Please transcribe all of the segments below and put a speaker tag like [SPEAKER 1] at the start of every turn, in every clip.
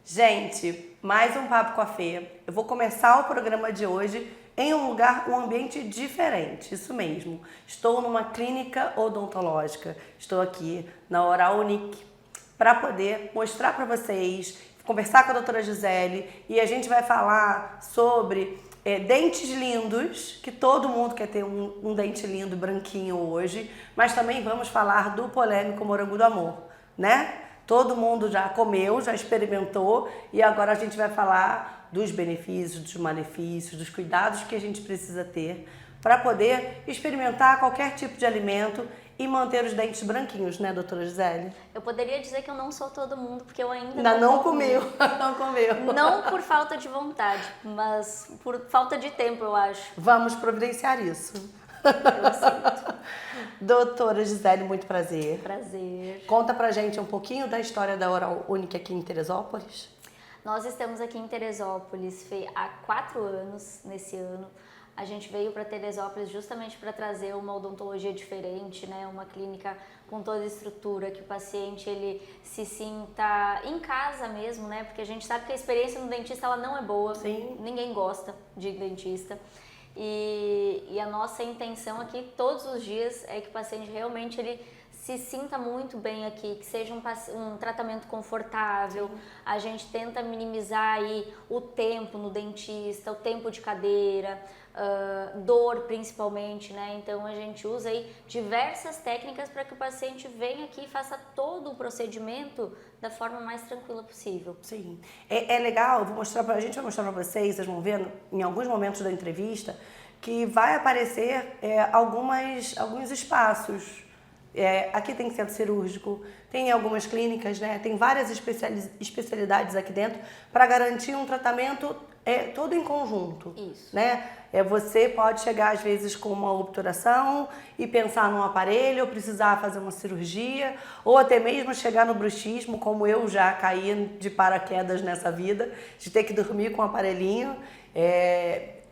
[SPEAKER 1] Gente, mais um Papo com a Fê. Eu vou começar o programa de hoje em um ambiente diferente, isso mesmo. Estou numa clínica odontológica, estou aqui na Oral Unique para poder mostrar para vocês, conversar com a doutora Gisele e a gente vai falar sobre dentes lindos, que todo mundo quer ter um dente lindo, branquinho hoje, mas também vamos falar do polêmico morango do amor, né? Todo mundo já comeu, já experimentou e agora a gente vai falar dos benefícios, dos malefícios, dos cuidados que a gente precisa ter para poder experimentar qualquer tipo de alimento e manter os dentes branquinhos, né, doutora Gisele?
[SPEAKER 2] Eu poderia dizer que eu não sou todo mundo, porque eu
[SPEAKER 1] ainda não comeu. Não comeu.
[SPEAKER 2] Não por falta de vontade, mas por falta de tempo, eu acho.
[SPEAKER 1] Vamos providenciar isso.
[SPEAKER 2] Eu aceito.
[SPEAKER 1] Doutora Gisele, muito prazer.
[SPEAKER 2] Prazer.
[SPEAKER 1] Conta pra gente um pouquinho da história da Oral Unique aqui em Teresópolis.
[SPEAKER 2] Nós estamos aqui em Teresópolis, Fê, há 4 anos, nesse ano. A gente veio para Teresópolis justamente para trazer uma odontologia diferente, né? Uma clínica com toda a estrutura, que o paciente ele se sinta em casa mesmo, né? Porque a gente sabe que a experiência no dentista ela não é boa.
[SPEAKER 1] Sim.
[SPEAKER 2] Ninguém gosta de dentista. E a nossa intenção aqui todos os dias é que o paciente realmente ele se sinta muito bem aqui, que seja um tratamento confortável. Sim. A gente tenta minimizar aí o tempo no dentista, o tempo de cadeira, dor principalmente, né? Então a gente usa aí diversas técnicas para que o paciente venha aqui e faça todo o procedimento da forma mais tranquila possível.
[SPEAKER 1] Sim, é legal, a gente vai mostrar para vocês vão ver em alguns momentos da entrevista que vai aparecer alguns espaços. Aqui tem centro cirúrgico, tem algumas clínicas, né? Tem várias especialidades aqui dentro para garantir um tratamento todo em conjunto.
[SPEAKER 2] Isso.
[SPEAKER 1] Né? Você pode chegar às vezes com uma obturação e pensar num aparelho, ou precisar fazer uma cirurgia, ou até mesmo chegar no bruxismo, como eu já caí de paraquedas nessa vida, de ter que dormir com um aparelhinho.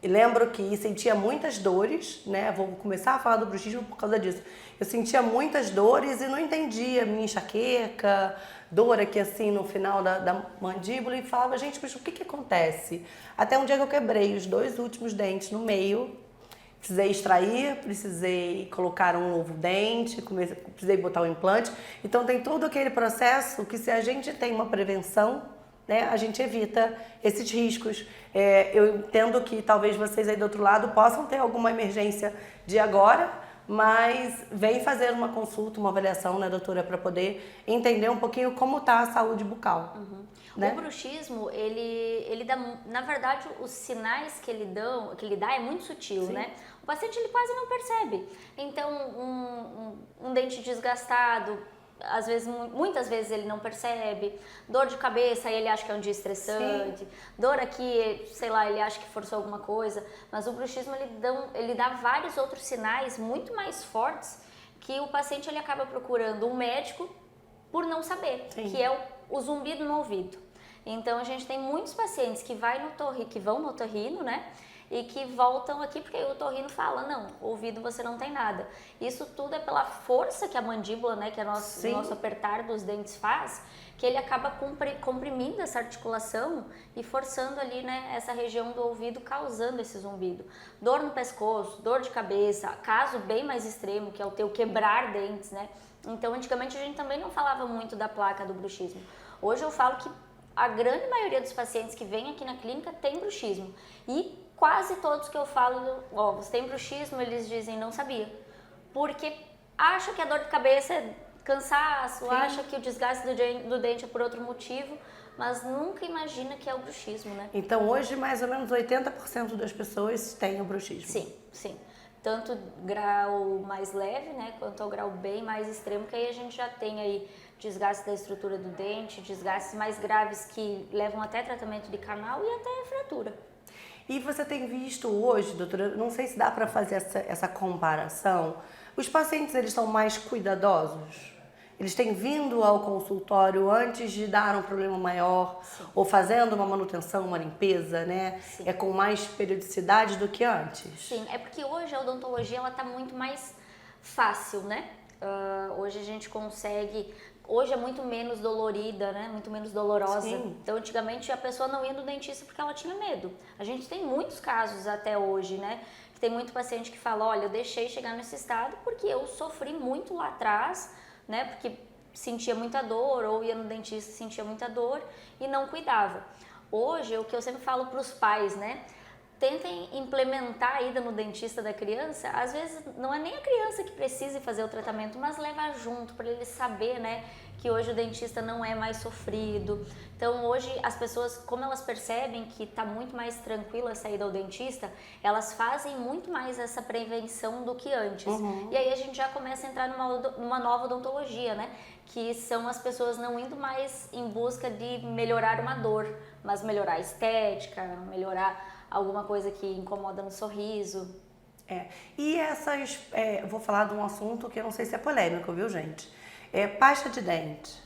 [SPEAKER 1] Lembro que sentia muitas dores, né? Vou começar a falar do bruxismo por causa disso. Eu sentia muitas dores e não entendia minha enxaqueca, dor aqui assim no final da mandíbula e falava, gente, mas o que acontece? Até um dia que eu quebrei os 2 últimos dentes no meio, precisei extrair, precisei colocar um novo dente, precisei botar um implante. Então tem todo aquele processo que se a gente tem uma prevenção, né, a gente evita esses riscos. Eu entendo que talvez vocês aí do outro lado possam ter alguma emergência de agora, mas vem fazer uma consulta, uma avaliação, né, doutora, para poder entender um pouquinho como está a saúde bucal.
[SPEAKER 2] Uhum.
[SPEAKER 1] Né?
[SPEAKER 2] O bruxismo, ele dá, na verdade, os sinais que ele dá é muito sutil, sim, né? O paciente ele quase não percebe. Então, um dente desgastado, às vezes, muitas vezes ele não percebe, dor de cabeça, ele acha que é um dia estressante, sim, dor aqui, sei lá, ele acha que forçou alguma coisa, mas o bruxismo ele dá vários outros sinais muito mais fortes que o paciente ele acaba procurando um médico por não saber, sim, que é o zumbido no ouvido. Então a gente tem muitos pacientes que vão no otorrino, né? E que voltam aqui porque o otorrino fala, não, ouvido você não tem nada. Isso tudo é pela força que a mandíbula, né, que é o nosso apertar dos dentes faz, que ele acaba comprimindo essa articulação e forçando ali, né, essa região do ouvido, causando esse zumbido. Dor no pescoço, dor de cabeça, caso bem mais extremo, que é o teu quebrar dentes, né? Então, antigamente a gente também não falava muito da placa do bruxismo. Hoje eu falo que a grande maioria dos pacientes que vêm aqui na clínica tem bruxismo. E quase todos que eu falo, você tem bruxismo, eles dizem, não sabia. Porque acha que a dor de cabeça é cansaço, sim, acha que o desgaste do dente é por outro motivo, mas nunca imagina que é o bruxismo, né?
[SPEAKER 1] Então hoje mais ou menos 80% das pessoas têm o bruxismo.
[SPEAKER 2] Sim, sim. Tanto grau mais leve, né, quanto ao grau bem mais extremo, que aí a gente já tem aí desgaste da estrutura do dente, desgastes mais graves que levam até tratamento de canal e até fratura.
[SPEAKER 1] E você tem visto hoje, doutora, não sei se dá para fazer essa comparação, os pacientes eles são mais cuidadosos? Eles têm vindo ao consultório antes de dar um problema maior, sim, ou fazendo uma manutenção, uma limpeza, né? Sim. Com mais periodicidade do que antes?
[SPEAKER 2] Sim, é porque hoje a odontologia ela tá muito mais fácil, né? Hoje a gente consegue... Hoje é muito menos dolorida, né? Muito menos dolorosa.
[SPEAKER 1] Sim.
[SPEAKER 2] Então, antigamente, a pessoa não ia no dentista porque ela tinha medo. A gente tem muitos casos até hoje, né? Que tem muito paciente que fala, olha, eu deixei chegar nesse estado porque eu sofri muito lá atrás, né? Porque sentia muita dor, ou ia no dentista e sentia muita dor e não cuidava. Hoje, o que eu sempre falo para os pais, né? Tentem implementar a ida no dentista da criança. Às vezes não é nem a criança que precise fazer o tratamento, mas levar junto para ele saber, né, que hoje o dentista não é mais sofrido. Então hoje as pessoas, como elas percebem que está muito mais tranquila a saída ao dentista, elas fazem muito mais essa prevenção do que antes. E aí a gente já começa a entrar numa nova odontologia, né, que são as pessoas não indo mais em busca de melhorar uma dor, mas melhorar a estética, melhorar alguma coisa que incomoda no sorriso.
[SPEAKER 1] E essas, vou falar de um assunto que eu não sei se é polêmico, viu, gente? Pasta de dente.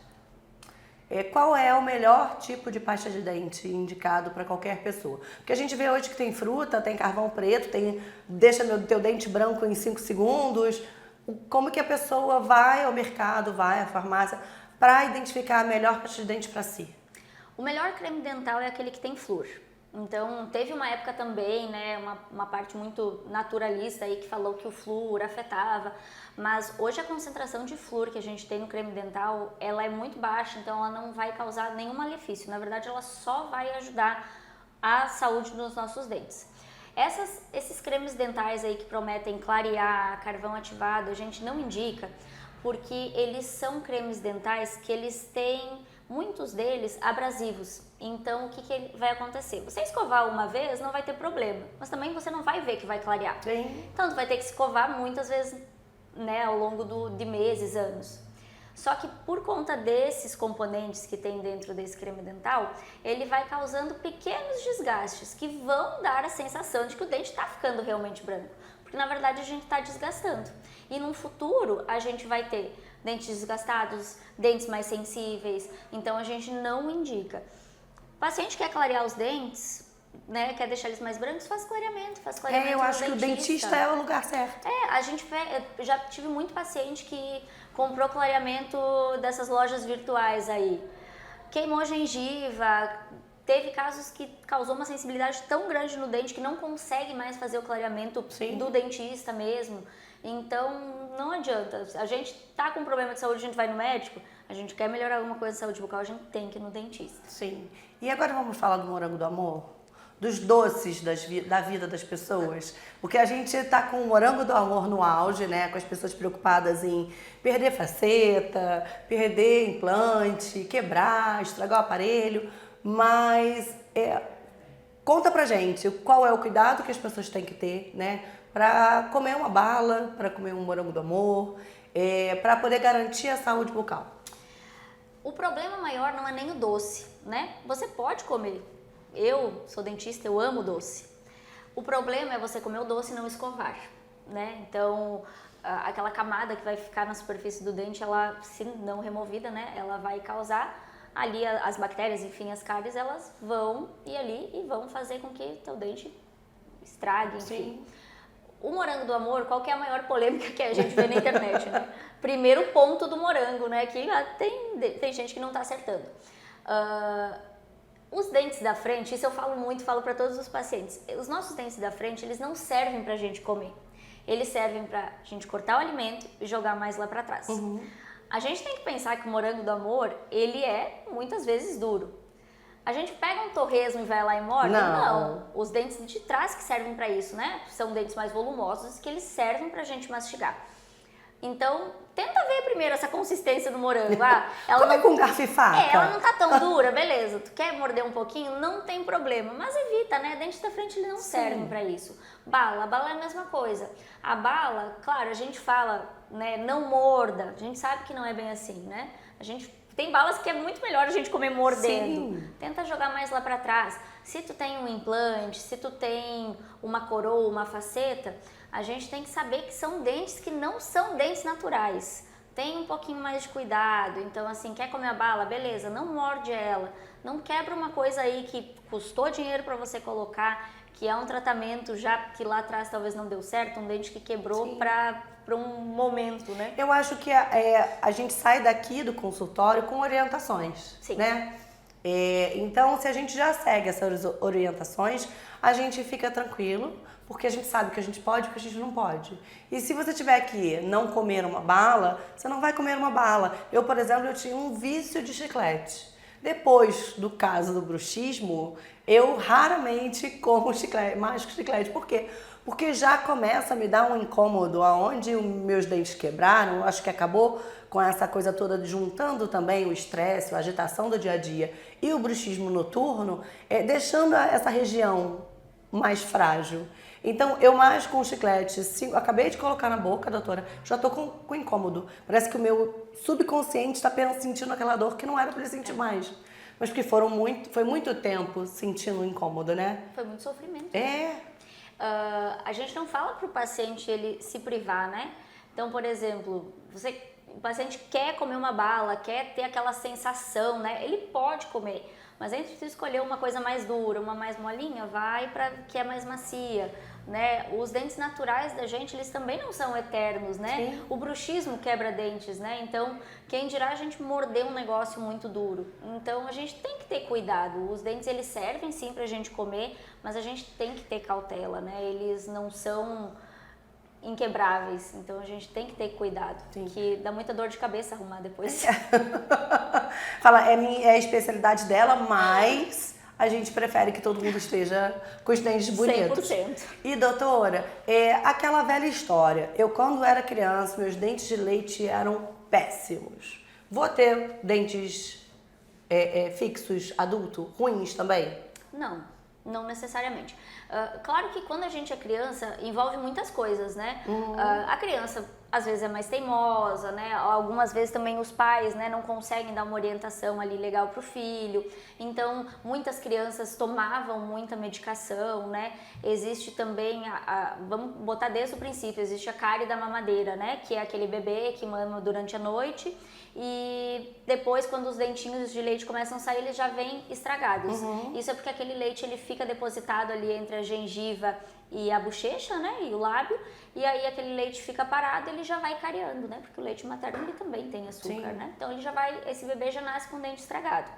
[SPEAKER 1] Qual é o melhor tipo de pasta de dente indicado para qualquer pessoa? Porque a gente vê hoje que tem fruta, tem carvão preto, deixa teu dente branco em 5 segundos. Como que a pessoa vai ao mercado, vai à farmácia, para identificar a melhor pasta de dente para si?
[SPEAKER 2] O melhor creme dental é aquele que tem flúor. Então, teve uma época também, né, uma parte muito naturalista aí que falou que o flúor afetava, mas hoje a concentração de flúor que a gente tem no creme dental, ela é muito baixa, então ela não vai causar nenhum malefício. Na verdade, ela só vai ajudar a saúde dos nossos dentes. Esses cremes dentais aí que prometem clarear, carvão ativado, a gente não indica, porque eles são cremes dentais que eles têm, muitos deles, abrasivos. Então, o que vai acontecer? Você escovar uma vez não vai ter problema, mas também você não vai ver que vai clarear.
[SPEAKER 1] Sim.
[SPEAKER 2] Então, você vai ter que escovar muitas vezes, né, ao longo de meses, anos. Só que por conta desses componentes que tem dentro desse creme dental, ele vai causando pequenos desgastes que vão dar a sensação de que o dente está ficando realmente branco. Porque na verdade a gente está desgastando. E no futuro a gente vai ter dentes desgastados, dentes mais sensíveis, então a gente não indica. O paciente quer clarear os dentes, né, quer deixar eles mais brancos, faz clareamento
[SPEAKER 1] Eu acho que o dentista é o lugar certo.
[SPEAKER 2] Eu já tive muito paciente que comprou clareamento dessas lojas virtuais aí, queimou a gengiva, teve casos que causou uma sensibilidade tão grande no dente que não consegue mais fazer o clareamento do dentista mesmo. Então, não adianta. A gente tá com um problema de saúde, a gente vai no médico, a gente quer melhorar alguma coisa de saúde bucal, a gente tem que ir no dentista.
[SPEAKER 1] Sim. E agora vamos falar do morango do amor? Dos doces da vida das pessoas? Porque a gente tá com o morango do amor no auge, né? Com as pessoas preocupadas em perder faceta, perder implante, quebrar, estragar o aparelho. Mas conta pra gente qual é o cuidado que as pessoas têm que ter, né? Para comer uma bala, para comer um morango do amor, para poder garantir a saúde bucal.
[SPEAKER 2] O problema maior não é nem o doce, né? Você pode comer. Eu sou dentista, eu amo doce. O problema é você comer o doce e não escovar, né? Então, aquela camada que vai ficar na superfície do dente, ela, se não removida, né? Ela vai causar ali as bactérias, enfim, as cáries, elas vão ir ali e vão fazer com que teu dente estrague, enfim.
[SPEAKER 1] Sim.
[SPEAKER 2] O morango do amor, qual que é a maior polêmica que a gente vê na internet, né? Primeiro ponto do morango, né? Que tem gente que não tá acertando. Os dentes da frente, isso eu falo muito, falo para todos os pacientes. Os nossos dentes da frente, eles não servem pra gente comer. Eles servem pra gente cortar o alimento e jogar mais lá pra trás. A gente tem que pensar que o morango do amor, ele é muitas vezes duro. A gente pega um torresmo e vai lá e morde? Não. Os dentes de trás que servem para isso, né? São dentes mais volumosos que eles servem pra gente mastigar. Então, tenta ver primeiro essa consistência do morango.
[SPEAKER 1] Come com garfo e faca.
[SPEAKER 2] Ela não tá tão dura, beleza. Tu quer morder um pouquinho? Não tem problema. Mas evita, né? Dente da frente, ele não serve para isso. A bala é a mesma coisa. A bala, claro, a gente fala, né? Não morda. A gente sabe que não é bem assim, né? Tem balas que é muito melhor a gente comer mordendo.
[SPEAKER 1] Sim.
[SPEAKER 2] Tenta jogar mais lá pra trás. Se tu tem um implante, se tu tem uma coroa, uma faceta, a gente tem que saber que são dentes que não são dentes naturais. Tem um pouquinho mais de cuidado. Então, assim, quer comer a bala? Beleza, não morde ela. Não quebra uma coisa aí que custou dinheiro pra você colocar, que é um tratamento já que lá atrás talvez não deu certo, um dente que quebrou pra um momento, né?
[SPEAKER 1] Eu acho que a gente sai daqui do consultório com orientações,
[SPEAKER 2] Sim.
[SPEAKER 1] né? Então, se a gente já segue essas orientações, a gente fica tranquilo, porque a gente sabe o que a gente pode e o que a gente não pode. E se você tiver que não comer uma bala, você não vai comer uma bala. Eu, por exemplo, eu tinha um vício de chiclete. Depois do caso do bruxismo, eu raramente como chiclete, mais chiclete. Por quê? Porque já começa a me dar um incômodo aonde os meus dentes quebraram. Eu acho que acabou com essa coisa toda, juntando também o estresse, a agitação do dia a dia e o bruxismo noturno, deixando essa região mais frágil. Então, eu mais com chiclete, acabei de colocar na boca, doutora, já tô com incômodo. Parece que o meu subconsciente está apenas sentindo aquela dor que não era para ele sentir mais. Mas porque foi muito tempo sentindo incômodo, né?
[SPEAKER 2] Foi muito sofrimento. A gente não fala para o paciente ele se privar, né? Então, por exemplo, o paciente quer comer uma bala, quer ter aquela sensação, né? Ele pode comer, mas antes de escolher uma coisa mais dura, uma mais molinha, vai para que é mais macia, né? Os dentes naturais da gente, eles também não são eternos, né?
[SPEAKER 1] Sim.
[SPEAKER 2] O bruxismo quebra dentes, né? Então, quem dirá a gente morder um negócio muito duro. Então, a gente tem que ter cuidado. Os dentes, eles servem sim pra gente comer, mas a gente tem que ter cautela, né? Eles não são inquebráveis, então a gente tem que ter cuidado, que dá muita dor de cabeça arrumar depois.
[SPEAKER 1] Fala, é a especialidade dela, mas a gente prefere que todo mundo esteja com os dentes bonitos.
[SPEAKER 2] 100%.
[SPEAKER 1] E doutora, aquela velha história, eu quando era criança, meus dentes de leite eram péssimos. Vou ter dentes fixos, adulto, ruins também?
[SPEAKER 2] Não necessariamente. Claro que quando a gente é criança, envolve muitas coisas, né? A criança, às vezes, é mais teimosa, né? Algumas vezes também os pais, né, não conseguem dar uma orientação ali legal pro filho. Então, muitas crianças tomavam muita medicação, né? Existe também, vamos botar desde o princípio, existe a cárie da mamadeira, né? Que é aquele bebê que mama durante a noite e depois, quando os dentinhos de leite começam a sair, eles já vêm estragados. Isso é porque aquele leite, ele fica depositado ali entre a gengiva e a bochecha, né, e o lábio, e aí aquele leite fica parado, ele já vai cariando, né, porque o leite materno ele também tem açúcar, né, então esse bebê já nasce com o dente estragado.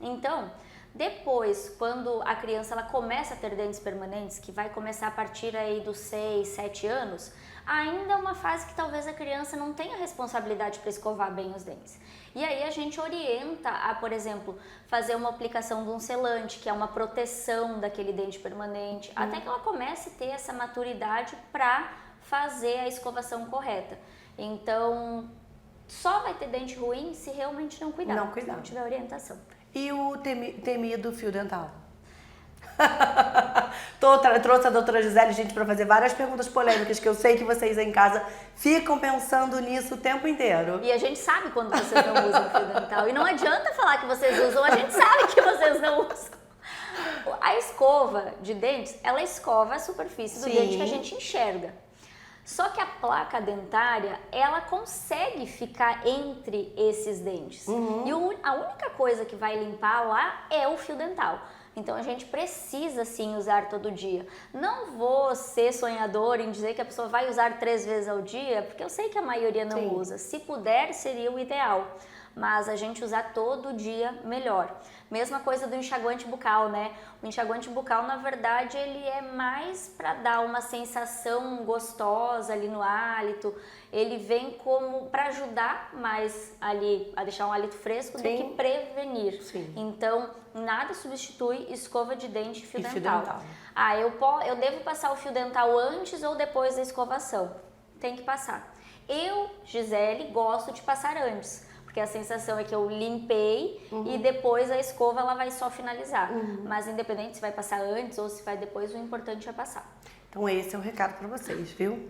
[SPEAKER 2] Então, depois, quando a criança ela começa a ter dentes permanentes, que vai começar a partir aí dos 6, 7 anos, ainda é uma fase que talvez a criança não tenha responsabilidade para escovar bem os dentes. E aí a gente orienta a, por exemplo, fazer uma aplicação de um selante, que é uma proteção daquele dente permanente, até que ela comece a ter essa maturidade para fazer a escovação correta. Então, só vai ter dente ruim se realmente não cuidar. Se não tiver orientação.
[SPEAKER 1] E o temido fio dental? Trouxe a doutora Gisele, gente, para fazer várias perguntas polêmicas que eu sei que vocês em casa ficam pensando nisso o tempo inteiro.
[SPEAKER 2] E a gente sabe quando vocês não usam fio dental. E não adianta falar que vocês usam, a gente sabe que vocês não usam. A escova de dentes, ela escova a superfície do dente que a gente enxerga. Só que a placa dentária, ela consegue ficar entre esses dentes. E a única coisa que vai limpar lá é o fio dental. Então a gente precisa sim usar todo dia. Não vou ser sonhadora em dizer que a pessoa vai usar 3 vezes ao dia, porque eu sei que a maioria não usa. Se puder, seria o ideal. Mas a gente usar todo dia melhor. Mesma coisa do enxaguante bucal, né? O enxaguante bucal, na verdade, ele é mais para dar uma sensação gostosa ali no hálito. Ele vem como para ajudar mais ali a deixar um hálito fresco do que prevenir. Então, nada substitui escova de dente e fio dental. Eu devo passar o fio dental antes ou depois da escovação? Tem que passar. Eu, Gisele, gosto de passar antes. Porque a sensação é que eu limpei e depois a escova ela vai só finalizar. Mas independente se vai passar antes ou se vai depois, o importante é passar.
[SPEAKER 1] Então esse é o recado para vocês, viu?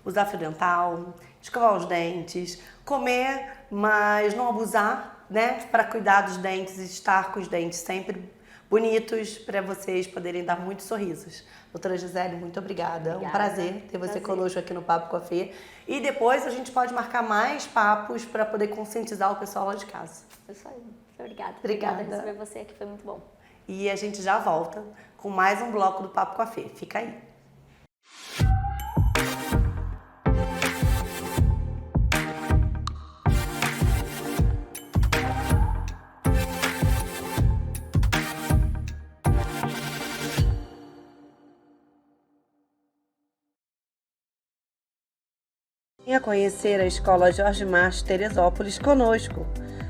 [SPEAKER 1] Usar fio dental, escovar os dentes, comer, mas não abusar, né? Para cuidar dos dentes e estar com os dentes sempre bonitos para vocês poderem dar muitos sorrisos. Doutora Gisele, muito obrigada. Um prazer ter você conosco aqui no Papo com a Fê. E depois a gente pode marcar mais papos para poder conscientizar o pessoal lá de casa.
[SPEAKER 2] Isso aí. Obrigada.
[SPEAKER 1] Obrigada.
[SPEAKER 2] Obrigada por receber você aqui, foi muito bom.
[SPEAKER 1] E a gente já volta com mais um bloco do Papo com a Fê. Fica aí. Venha conhecer a Escola Jorge March Teresópolis conosco.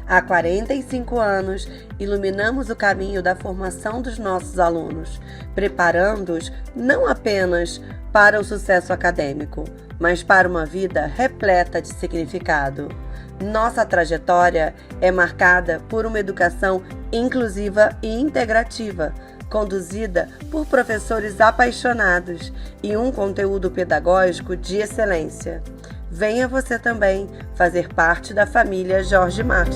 [SPEAKER 1] Há 45 anos, iluminamos o caminho da formação dos nossos alunos, preparando-os não apenas para o sucesso acadêmico, mas para uma vida repleta de significado. Nossa trajetória é marcada por uma educação inclusiva e integrativa, conduzida por professores apaixonados e um conteúdo pedagógico de excelência. Venha você também fazer parte da família Jorge March.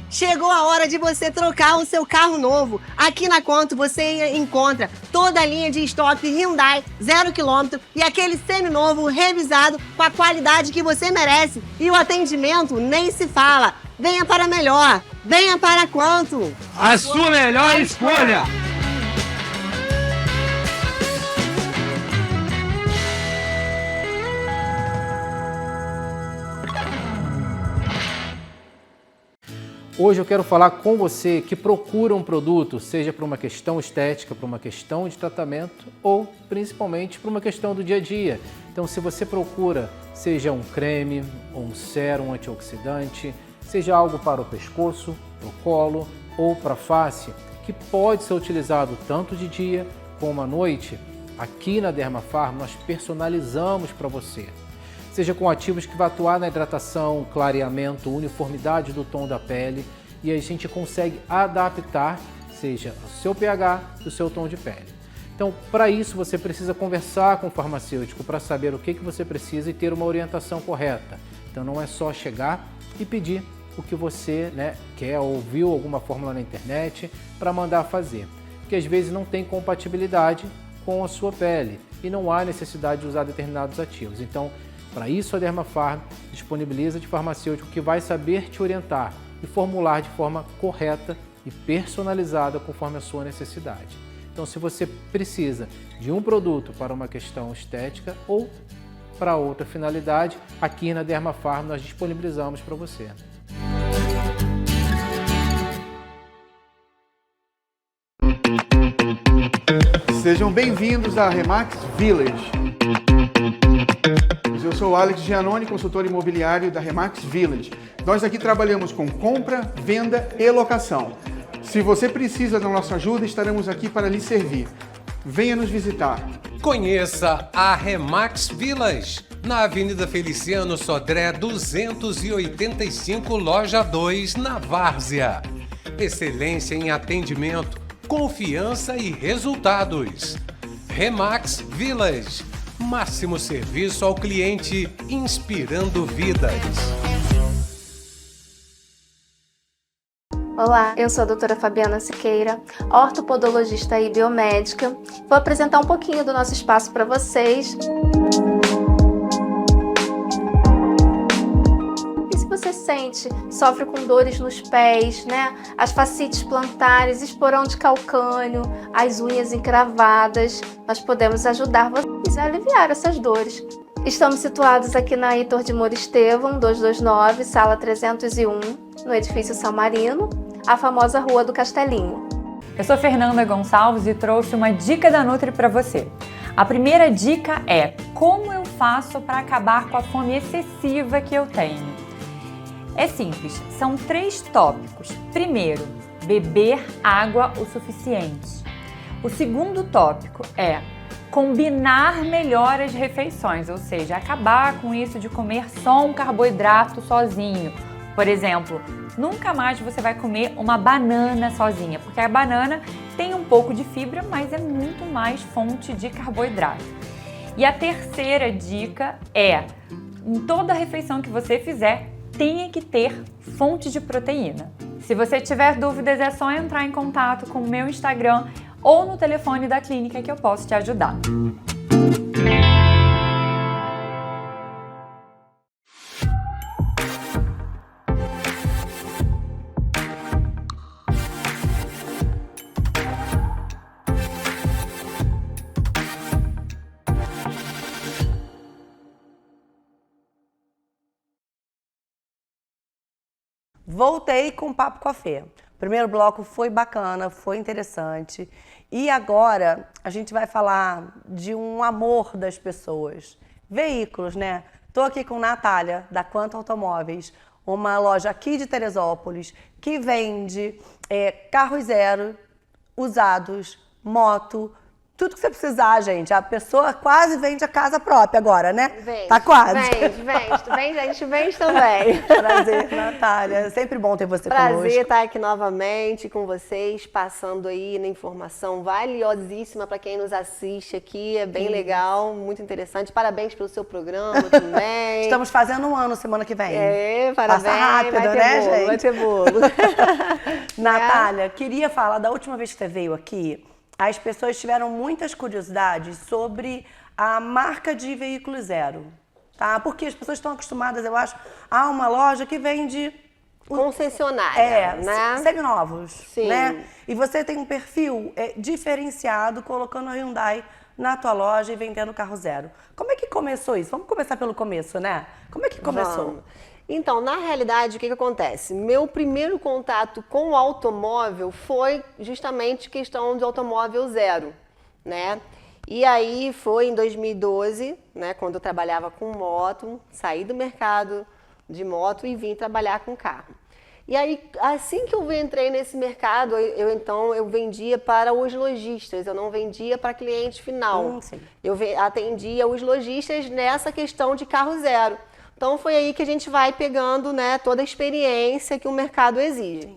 [SPEAKER 3] Chegou a hora de você trocar o seu carro novo. Aqui na Conto você encontra toda a linha de estoque Hyundai 0 km e aquele seminovo revisado com a qualidade que você merece. E o atendimento nem se fala. Venha para melhor. Venha para Conto.
[SPEAKER 4] A sua melhor escolha. Hoje eu quero falar com você que procura um produto, seja por uma questão estética, por uma questão de tratamento ou principalmente por uma questão do dia a dia. Então, se você procura, seja um creme ou um sérum antioxidante, seja algo para o pescoço, para o colo ou para a face, que pode ser utilizado tanto de dia como à noite, aqui na Dermafarm nós personalizamos para você. Seja com ativos que vai atuar na hidratação, clareamento, uniformidade do tom da pele e a gente consegue adaptar, seja o seu pH e o seu tom de pele. Então, para isso você precisa conversar com o farmacêutico para saber o que você precisa e ter uma orientação correta. Então não é só chegar e pedir o que você quer ou viu alguma fórmula na internet para mandar fazer, porque às vezes não tem compatibilidade com a sua pele e não há necessidade de usar determinados ativos. Então, para isso, a Dermafarm disponibiliza de farmacêutico que vai saber te orientar e formular de forma correta e personalizada conforme a sua necessidade. Então, se você precisa de um produto para uma questão estética ou para outra finalidade, aqui na Dermafarm nós disponibilizamos para você.
[SPEAKER 5] Sejam bem-vindos à Remax Village. Eu sou o Alex Giannone, consultor imobiliário da Remax Village. Nós aqui trabalhamos com compra, venda e locação. Se você precisa da nossa ajuda, estaremos aqui para lhe servir. Venha nos visitar.
[SPEAKER 6] Conheça a Remax Village, na Avenida Feliciano Sodré 285, Loja 2, na Várzea. Excelência em atendimento, confiança e resultados. Remax Village. Máximo serviço ao cliente, inspirando vidas.
[SPEAKER 7] Olá, eu sou a doutora Fabiana Siqueira, ortopodologista e biomédica. Vou apresentar um pouquinho do nosso espaço para vocês. E se você sofre com dores nos pés, as fascites plantares, esporão de calcânio, as unhas encravadas, nós podemos ajudar vocês a aliviar essas dores. Estamos situados aqui na Heitor de Moura Estevam, 229, sala 301, no edifício São Marino, a famosa Rua do Castelinho.
[SPEAKER 8] Eu sou Fernanda Gonçalves e trouxe uma dica da Nutri para você. A primeira dica é como eu faço para acabar com a fome excessiva que eu tenho. É simples, são 3 tópicos. Primeiro, beber água o suficiente. O segundo tópico é combinar melhor as refeições, ou seja, acabar com isso de comer só um carboidrato sozinho. Por exemplo, nunca mais você vai comer uma banana sozinha, porque a banana tem um pouco de fibra, mas é muito mais fonte de carboidrato. E a terceira dica é, em toda refeição que você fizer, tenha que ter fonte de proteína. Se você tiver dúvidas, é só entrar em contato com o meu Instagram ou no telefone da clínica que eu posso te ajudar.
[SPEAKER 1] Voltei com o Papo com a Fê. O primeiro bloco foi bacana, foi interessante. E agora a gente vai falar de um amor das pessoas. Veículos, né? Tô aqui com Natália, da Quanto Automóveis, uma loja aqui de Teresópolis que vende carros zero, usados, moto, tudo que você precisar, gente. A pessoa quase vende a casa própria agora, né?
[SPEAKER 3] Vende,
[SPEAKER 1] tá quase.
[SPEAKER 3] Vende, a gente vende também.
[SPEAKER 1] Prazer, Natália. É sempre bom ter você conosco.
[SPEAKER 3] Prazer estar aqui novamente com vocês, passando aí na informação valiosíssima para quem nos assiste aqui. É bem legal, muito interessante. Parabéns pelo seu programa também.
[SPEAKER 1] Estamos fazendo um ano semana que vem.
[SPEAKER 3] Parabéns.
[SPEAKER 1] Passa rápido,
[SPEAKER 3] vai ter
[SPEAKER 1] né,
[SPEAKER 3] bolo,
[SPEAKER 1] gente?
[SPEAKER 3] Vai ter bolo.
[SPEAKER 1] Natália, queria falar da última vez que você veio aqui. As pessoas tiveram muitas curiosidades sobre a marca de veículo zero, tá? Porque as pessoas estão acostumadas, eu acho, a uma loja que vende
[SPEAKER 3] concessionária, né?
[SPEAKER 1] Seminovos,
[SPEAKER 3] Sim.
[SPEAKER 1] né? E você tem um perfil diferenciado, colocando a Hyundai na tua loja e vendendo carro zero. Como é que começou isso? Vamos começar pelo começo, né? Como é que começou?
[SPEAKER 3] Vamos. Então, na realidade, o que acontece? Meu primeiro contato com o automóvel foi justamente questão de automóvel zero, né? E aí foi em 2012, né, quando eu trabalhava com moto, saí do mercado de moto e vim trabalhar com carro. E aí, assim que eu entrei nesse mercado, eu vendia para os lojistas, eu não vendia para cliente final. Eu atendia os lojistas nessa questão de carro zero. Então foi aí que a gente vai pegando, né, toda a experiência que o mercado exige.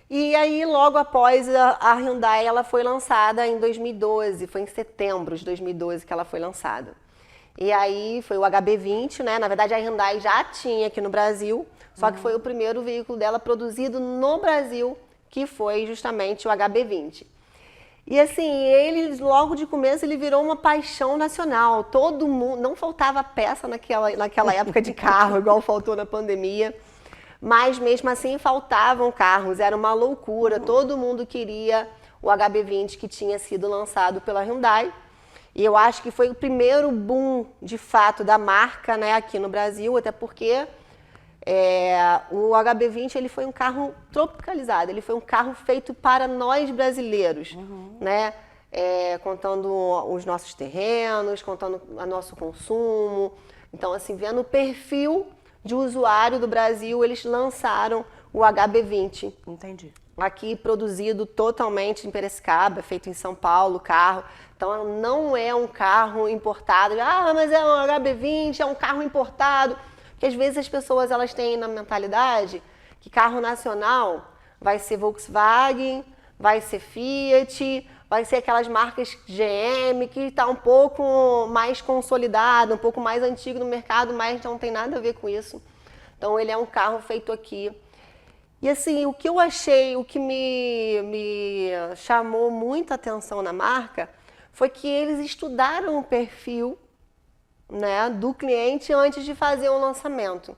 [SPEAKER 3] E aí logo após a Hyundai, ela foi lançada em 2012, foi em setembro de 2012 que ela foi lançada. E aí foi o HB20, né? Na verdade a Hyundai já tinha aqui no Brasil, só que foi o primeiro veículo dela produzido no Brasil, que foi justamente o HB20. E assim, ele logo de começo ele virou uma paixão nacional. Todo mundo, não faltava peça naquela época de carro, igual faltou na pandemia. Mas mesmo assim faltavam carros, era uma loucura. Todo mundo queria o HB20 que tinha sido lançado pela Hyundai. E eu acho que foi o primeiro boom, de fato, da marca, né, aqui no Brasil, até porque o HB20 ele foi um carro tropicalizado, ele foi um carro feito para nós brasileiros, né? Contando os nossos terrenos, contando o nosso consumo. Então, assim, vendo o perfil de usuário do Brasil, eles lançaram o HB20.
[SPEAKER 1] Entendi.
[SPEAKER 3] Aqui produzido totalmente em Piracicaba, feito em São Paulo, carro. Então não é um carro importado. Mas é um HB20, é um carro importado. Porque às vezes as pessoas elas têm na mentalidade que carro nacional vai ser Volkswagen, vai ser Fiat, vai ser aquelas marcas GM que está um pouco mais consolidado, um pouco mais antigo no mercado, mas não tem nada a ver com isso. Então ele é um carro feito aqui. E assim, o que eu achei, o que me chamou muita atenção na marca foi que eles estudaram o perfil, né, do cliente antes de fazer o lançamento.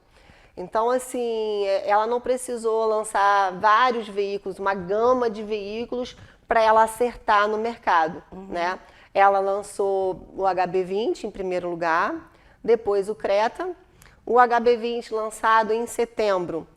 [SPEAKER 3] Então, assim, ela não precisou lançar vários veículos, uma gama de veículos para ela acertar no mercado, né? Ela lançou o HB20 em primeiro lugar, depois o Creta, o HB20 lançado em setembro.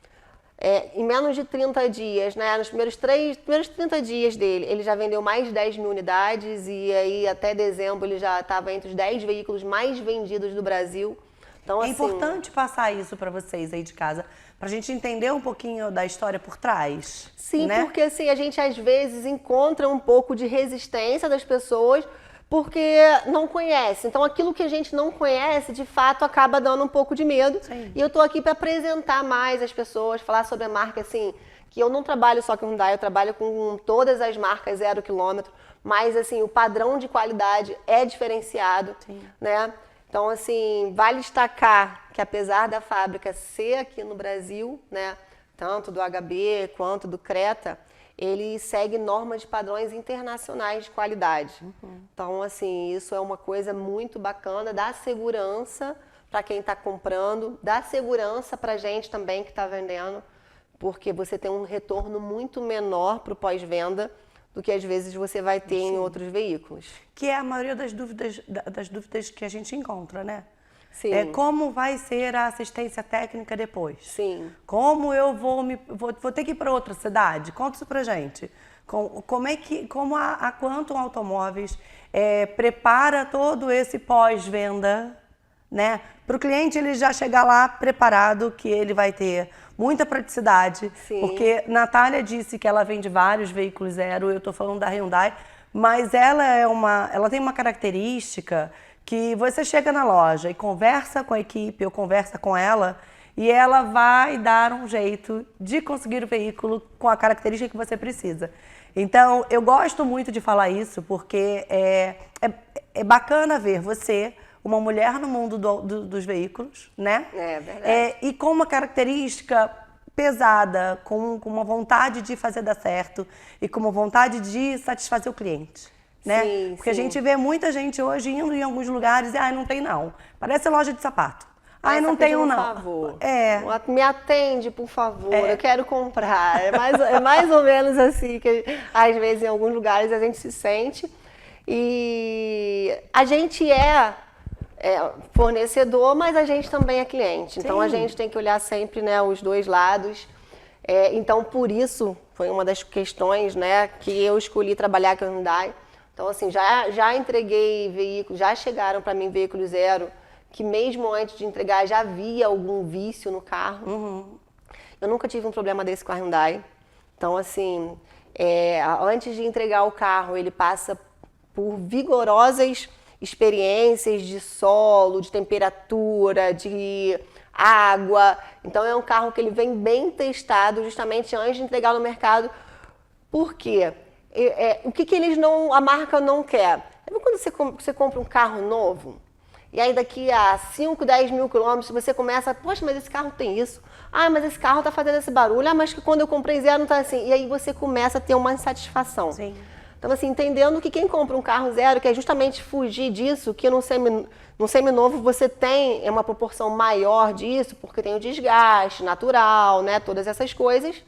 [SPEAKER 3] Em menos de 30 dias, né, nos primeiros 30 dias dele, ele já vendeu mais de 10 mil unidades e aí até dezembro ele já estava entre os 10 veículos mais vendidos do Brasil. Então,
[SPEAKER 1] É
[SPEAKER 3] assim,
[SPEAKER 1] importante passar isso para vocês aí de casa, para a gente entender um pouquinho da história por trás.
[SPEAKER 3] Sim,
[SPEAKER 1] né?
[SPEAKER 3] porque assim, a gente às vezes encontra um pouco de resistência das pessoas porque não conhece. Então aquilo que a gente não conhece, de fato, acaba dando um pouco de medo.
[SPEAKER 1] Sim.
[SPEAKER 3] E eu tô aqui para apresentar mais as pessoas, falar sobre a marca, assim, que eu não trabalho só com Hyundai, eu trabalho com todas as marcas 0 km, mas assim, o padrão de qualidade é diferenciado, né? Então, assim, vale destacar que apesar da fábrica ser aqui no Brasil, né, tanto do HB quanto do Creta, ele segue normas de padrões internacionais de qualidade. Então, assim, isso é uma coisa muito bacana, dá segurança para quem está comprando, dá segurança para a gente também que está vendendo, porque você tem um retorno muito menor para o pós-venda do que às vezes você vai ter em outros veículos.
[SPEAKER 1] Que é a maioria das dúvidas que a gente encontra, né?
[SPEAKER 3] Sim.
[SPEAKER 1] Como vai ser a assistência técnica depois?
[SPEAKER 3] Sim.
[SPEAKER 1] Como eu vou ter que ir para outra cidade? Conta isso pra gente. Como a Quantum Automóveis prepara todo esse pós-venda, né? Para o cliente ele já chegar lá preparado, que ele vai ter muita praticidade.
[SPEAKER 3] Sim.
[SPEAKER 1] Porque Natália disse que ela vende vários veículos zero, eu estou falando da Hyundai, mas ela tem uma característica que você chega na loja e conversa com a equipe, ou conversa com ela, e ela vai dar um jeito de conseguir o veículo com a característica que você precisa. Então, eu gosto muito de falar isso, porque é bacana ver você, uma mulher no mundo dos veículos, né?
[SPEAKER 3] É verdade.
[SPEAKER 1] E com uma característica pesada, com uma vontade de fazer dar certo e com uma vontade de satisfazer o cliente. Né?
[SPEAKER 3] Sim,
[SPEAKER 1] Porque a
[SPEAKER 3] sim.
[SPEAKER 1] gente vê muita gente hoje indo em alguns lugares e não tem não. Parece loja de sapato. Não tenho não.
[SPEAKER 3] Favor.
[SPEAKER 1] É.
[SPEAKER 3] Me atende, por favor, eu quero comprar. É mais ou menos assim que às vezes em alguns lugares a gente se sente. E a gente é fornecedor, mas a gente também é cliente. Então a gente tem que olhar sempre, né, os dois lados. Então por isso foi uma das questões, né, que eu escolhi trabalhar com a Hyundai. Então assim, já entreguei veículos, já chegaram para mim veículo zero, que mesmo antes de entregar já havia algum vício no carro.
[SPEAKER 1] Uhum.
[SPEAKER 3] Eu nunca tive um problema desse com a Hyundai. Então assim, antes de entregar o carro, ele passa por vigorosas experiências de solo, de temperatura, de água. Então é um carro que ele vem bem testado justamente antes de entregar no mercado. Por quê? O que a marca não quer? Sabe quando você compra um carro novo? E aí daqui a 5, 10 mil quilômetros você começa, poxa, mas esse carro tem isso. Mas esse carro tá fazendo esse barulho. Mas que quando eu comprei zero não tá assim. E aí você começa a ter uma insatisfação.
[SPEAKER 1] Sim.
[SPEAKER 3] Então, assim, entendendo que quem compra um carro zero, que é justamente fugir disso, que no seminovo você tem uma proporção maior disso, porque tem o desgaste natural, né, todas essas coisas.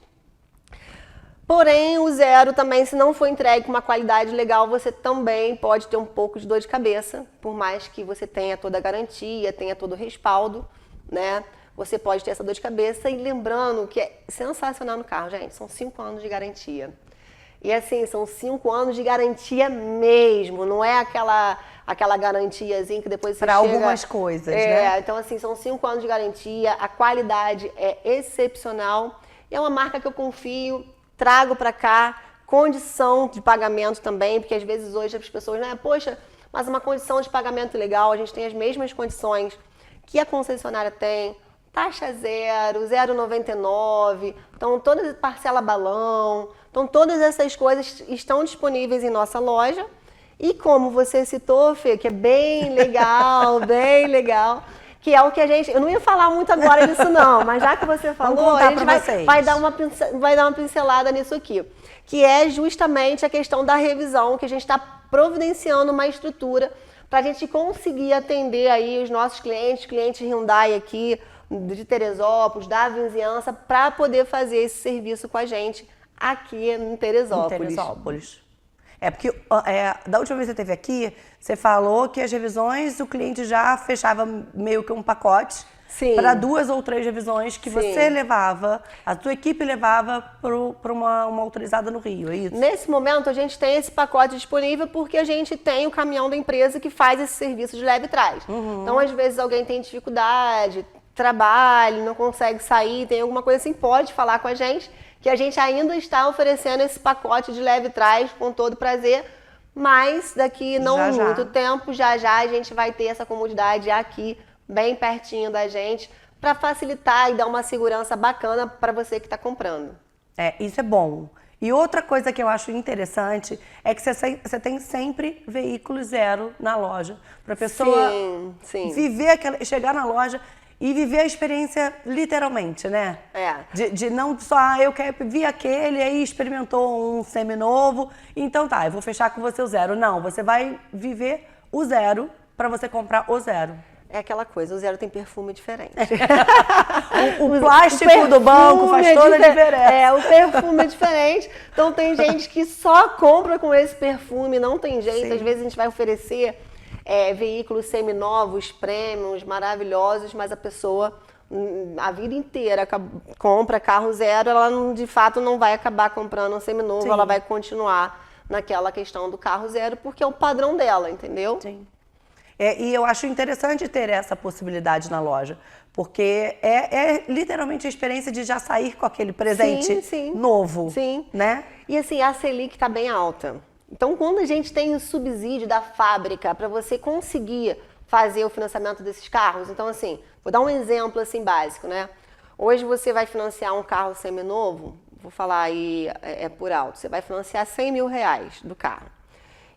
[SPEAKER 3] Porém, o zero também, se não for entregue com uma qualidade legal, você também pode ter um pouco de dor de cabeça, por mais que você tenha toda a garantia, tenha todo o respaldo, né? Você pode ter essa dor de cabeça. E lembrando que é sensacional no carro, gente, são 5 anos de garantia. E assim, são 5 anos de garantia mesmo, não é aquela garantiazinha que depois você
[SPEAKER 1] para
[SPEAKER 3] chega...
[SPEAKER 1] algumas coisas, né?
[SPEAKER 3] Então assim, são 5 anos de garantia, a qualidade é excepcional. E é uma marca que eu confio, trago para cá, condição de pagamento também, porque às vezes hoje as pessoas, né, poxa, mas uma condição de pagamento legal, a gente tem as mesmas condições que a concessionária tem, taxa zero, 0,99, então toda parcela balão, então todas essas coisas estão disponíveis em nossa loja. E como você citou, Fê, que é bem legal, que é o que a gente... Eu não ia falar muito agora disso não, mas já que você falou, a gente vai dar uma pincelada nisso aqui. Que é justamente a questão da revisão, que a gente está providenciando uma estrutura para a gente conseguir atender aí os nossos clientes Hyundai aqui, de Teresópolis, da vizinhança, para poder fazer esse serviço com a gente aqui em Teresópolis.
[SPEAKER 1] Porque da última vez que você esteve aqui, você falou que as revisões, o cliente já fechava meio que um pacote para 2 ou 3 revisões que você levava, a tua equipe levava para uma autorizada no Rio, é isso?
[SPEAKER 3] Nesse momento, a gente tem esse pacote disponível porque a gente tem o caminhão da empresa que faz esse serviço de leve e trás. Então, às vezes, alguém tem dificuldade, trabalha, não consegue sair, tem alguma coisa assim, pode falar com a gente, que a gente ainda está oferecendo esse pacote de leve e trás com todo prazer, mas daqui não muito tempo, já a gente vai ter essa comodidade aqui, bem pertinho da gente, para facilitar e dar uma segurança bacana para você que está comprando.
[SPEAKER 1] Isso é bom. E outra coisa que eu acho interessante é que você tem sempre veículo zero na loja, para a pessoa viver chegar na loja e viver a experiência literalmente, né? De não só, eu vi aquele, aí experimentou um seminovo, então eu vou fechar com você o zero. Não, você vai viver o zero para você comprar o zero.
[SPEAKER 3] É aquela coisa, o zero tem perfume diferente.
[SPEAKER 1] o plástico do banco faz toda a diferença.
[SPEAKER 3] O perfume é diferente. Então tem gente que só compra com esse perfume, não tem jeito. Às vezes a gente vai oferecer veículos seminovos, premiums, maravilhosos, mas a pessoa a vida inteira compra carro zero, ela de fato não vai acabar comprando um seminovo,
[SPEAKER 1] Sim.
[SPEAKER 3] ela vai continuar naquela questão do carro zero, porque é o padrão dela, entendeu?
[SPEAKER 1] Sim. E eu acho interessante ter essa possibilidade na loja, porque é literalmente a experiência de já sair com aquele presente novo,
[SPEAKER 3] Sim.
[SPEAKER 1] né?
[SPEAKER 3] E assim, a Selic está bem alta. Então, quando a gente tem o subsídio da fábrica para você conseguir fazer o financiamento desses carros, então assim, vou dar um exemplo assim básico, né? Hoje você vai financiar um carro seminovo, vou falar aí por alto, você vai financiar R$100 mil do carro.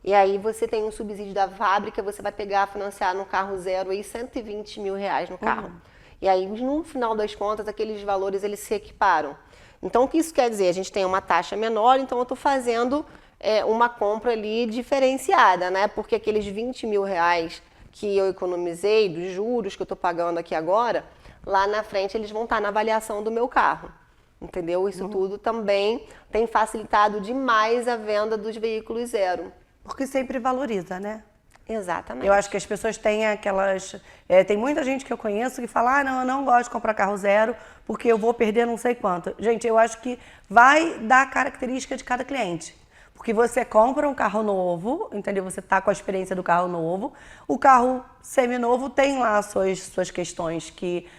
[SPEAKER 3] E aí você tem um subsídio da fábrica, você vai financiar no carro zero aí R$120 mil no carro. E aí, no final das contas, aqueles valores eles se equiparam. Então, o que isso quer dizer? A gente tem uma taxa menor, então eu estou fazendo uma compra ali diferenciada, né? Porque aqueles R$20 mil que eu economizei, dos juros que eu estou pagando aqui agora, lá na frente eles vão estar na avaliação do meu carro. Entendeu? Isso tudo também tem facilitado demais a venda dos veículos zero.
[SPEAKER 1] Porque sempre valoriza, né?
[SPEAKER 3] Exatamente.
[SPEAKER 1] Eu acho que as pessoas têm aquelas... tem muita gente que eu conheço que fala, não, eu não gosto de comprar carro zero porque eu vou perder não sei quanto. Gente, eu acho que vai dar característica de cada cliente. Porque você compra um carro novo, entendeu? Você tá com a experiência do carro novo. O carro seminovo tem lá suas questões que...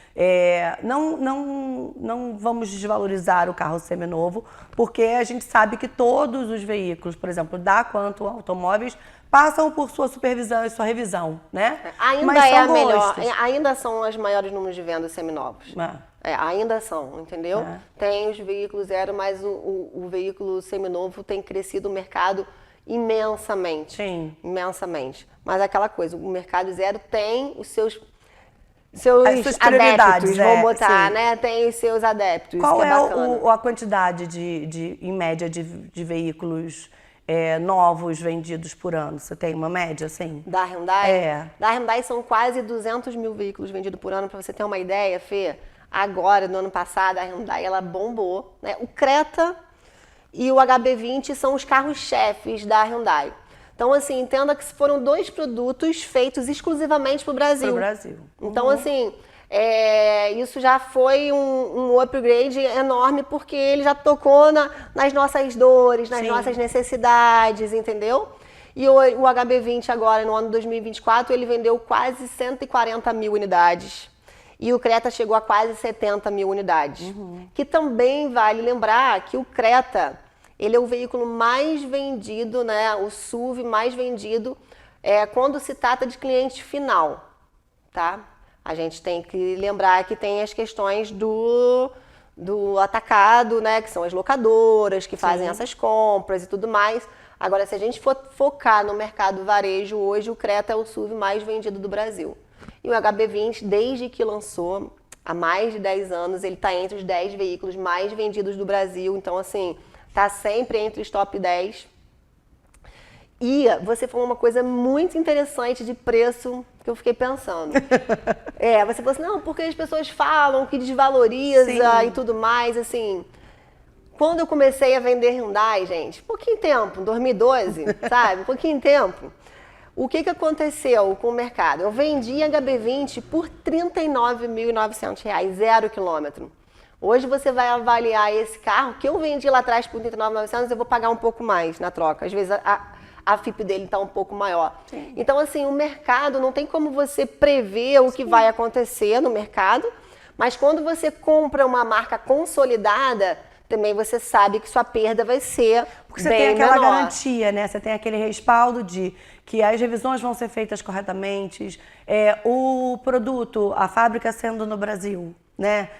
[SPEAKER 1] não vamos desvalorizar o carro seminovo, porque a gente sabe que todos os veículos, por exemplo, da Quanto Automóveis, passam por sua supervisão e sua revisão, né?
[SPEAKER 3] Ainda
[SPEAKER 1] Mas
[SPEAKER 3] é
[SPEAKER 1] são
[SPEAKER 3] a melhor,
[SPEAKER 1] gostos.
[SPEAKER 3] ainda são os maiores números de vendas seminovos. Ainda são, entendeu? Tem os veículos zero, mas o veículo seminovo tem crescido o mercado imensamente.
[SPEAKER 1] Sim.
[SPEAKER 3] Imensamente. Mas aquela coisa, o mercado zero tem os seus
[SPEAKER 1] As suas prioridades,
[SPEAKER 3] adeptos, vamos botar, né? Tem os seus adeptos.
[SPEAKER 1] Qual
[SPEAKER 3] isso que
[SPEAKER 1] é
[SPEAKER 3] bacana.
[SPEAKER 1] a quantidade em média de veículos novos vendidos por ano? Você tem uma média, assim?
[SPEAKER 3] Da Hyundai?
[SPEAKER 1] Da
[SPEAKER 3] Hyundai são quase 200 mil veículos vendidos por ano, para você ter uma ideia, Fê. Agora, no ano passado, a Hyundai, ela bombou, né? O Creta e o HB20 são os carros-chefes da Hyundai. Então, assim, entenda que foram 2 produtos feitos exclusivamente para o Brasil.
[SPEAKER 1] Pro Brasil.
[SPEAKER 3] Então, assim, isso já foi um upgrade enorme, porque ele já tocou nas nossas dores, nas nossas necessidades, entendeu? E o HB20 agora, no ano 2024, ele vendeu quase 140 mil unidades. E o Creta chegou a quase 70 mil unidades. Que também vale lembrar que o Creta, ele é o veículo mais vendido, né? O SUV mais vendido quando se trata de cliente final, tá? A gente tem que lembrar que tem as questões do atacado, né? Que são as locadoras que fazem essas compras e tudo mais. Agora, se a gente for focar no mercado varejo, hoje o Creta é o SUV mais vendido do Brasil. E o HB20, desde que lançou, há mais de 10 anos, ele está entre os 10 veículos mais vendidos do Brasil. Então, assim, está sempre entre os top 10. E você falou uma coisa muito interessante de preço que eu fiquei pensando. Você falou assim, não, porque as pessoas falam que desvaloriza e tudo mais, assim... Quando eu comecei a vender Hyundai, gente, pouquinho tempo, em 2012, sabe? Pouquinho tempo. O que aconteceu com o mercado? Eu vendi HB20 por R$ 39.900, 0 quilômetro. Hoje você vai avaliar esse carro, que eu vendi lá atrás por R$ 39.900, eu vou pagar um pouco mais na troca. Às vezes a FIP dele está um pouco maior. Então, assim, o mercado, não tem como você prever o que vai acontecer no mercado, mas quando você compra uma marca consolidada, também você sabe que sua perda vai ser
[SPEAKER 1] porque você
[SPEAKER 3] bem
[SPEAKER 1] tem aquela
[SPEAKER 3] menor.
[SPEAKER 1] garantia, né? Você tem aquele respaldo de que as revisões vão ser feitas corretamente, o produto, a fábrica sendo no Brasil, né?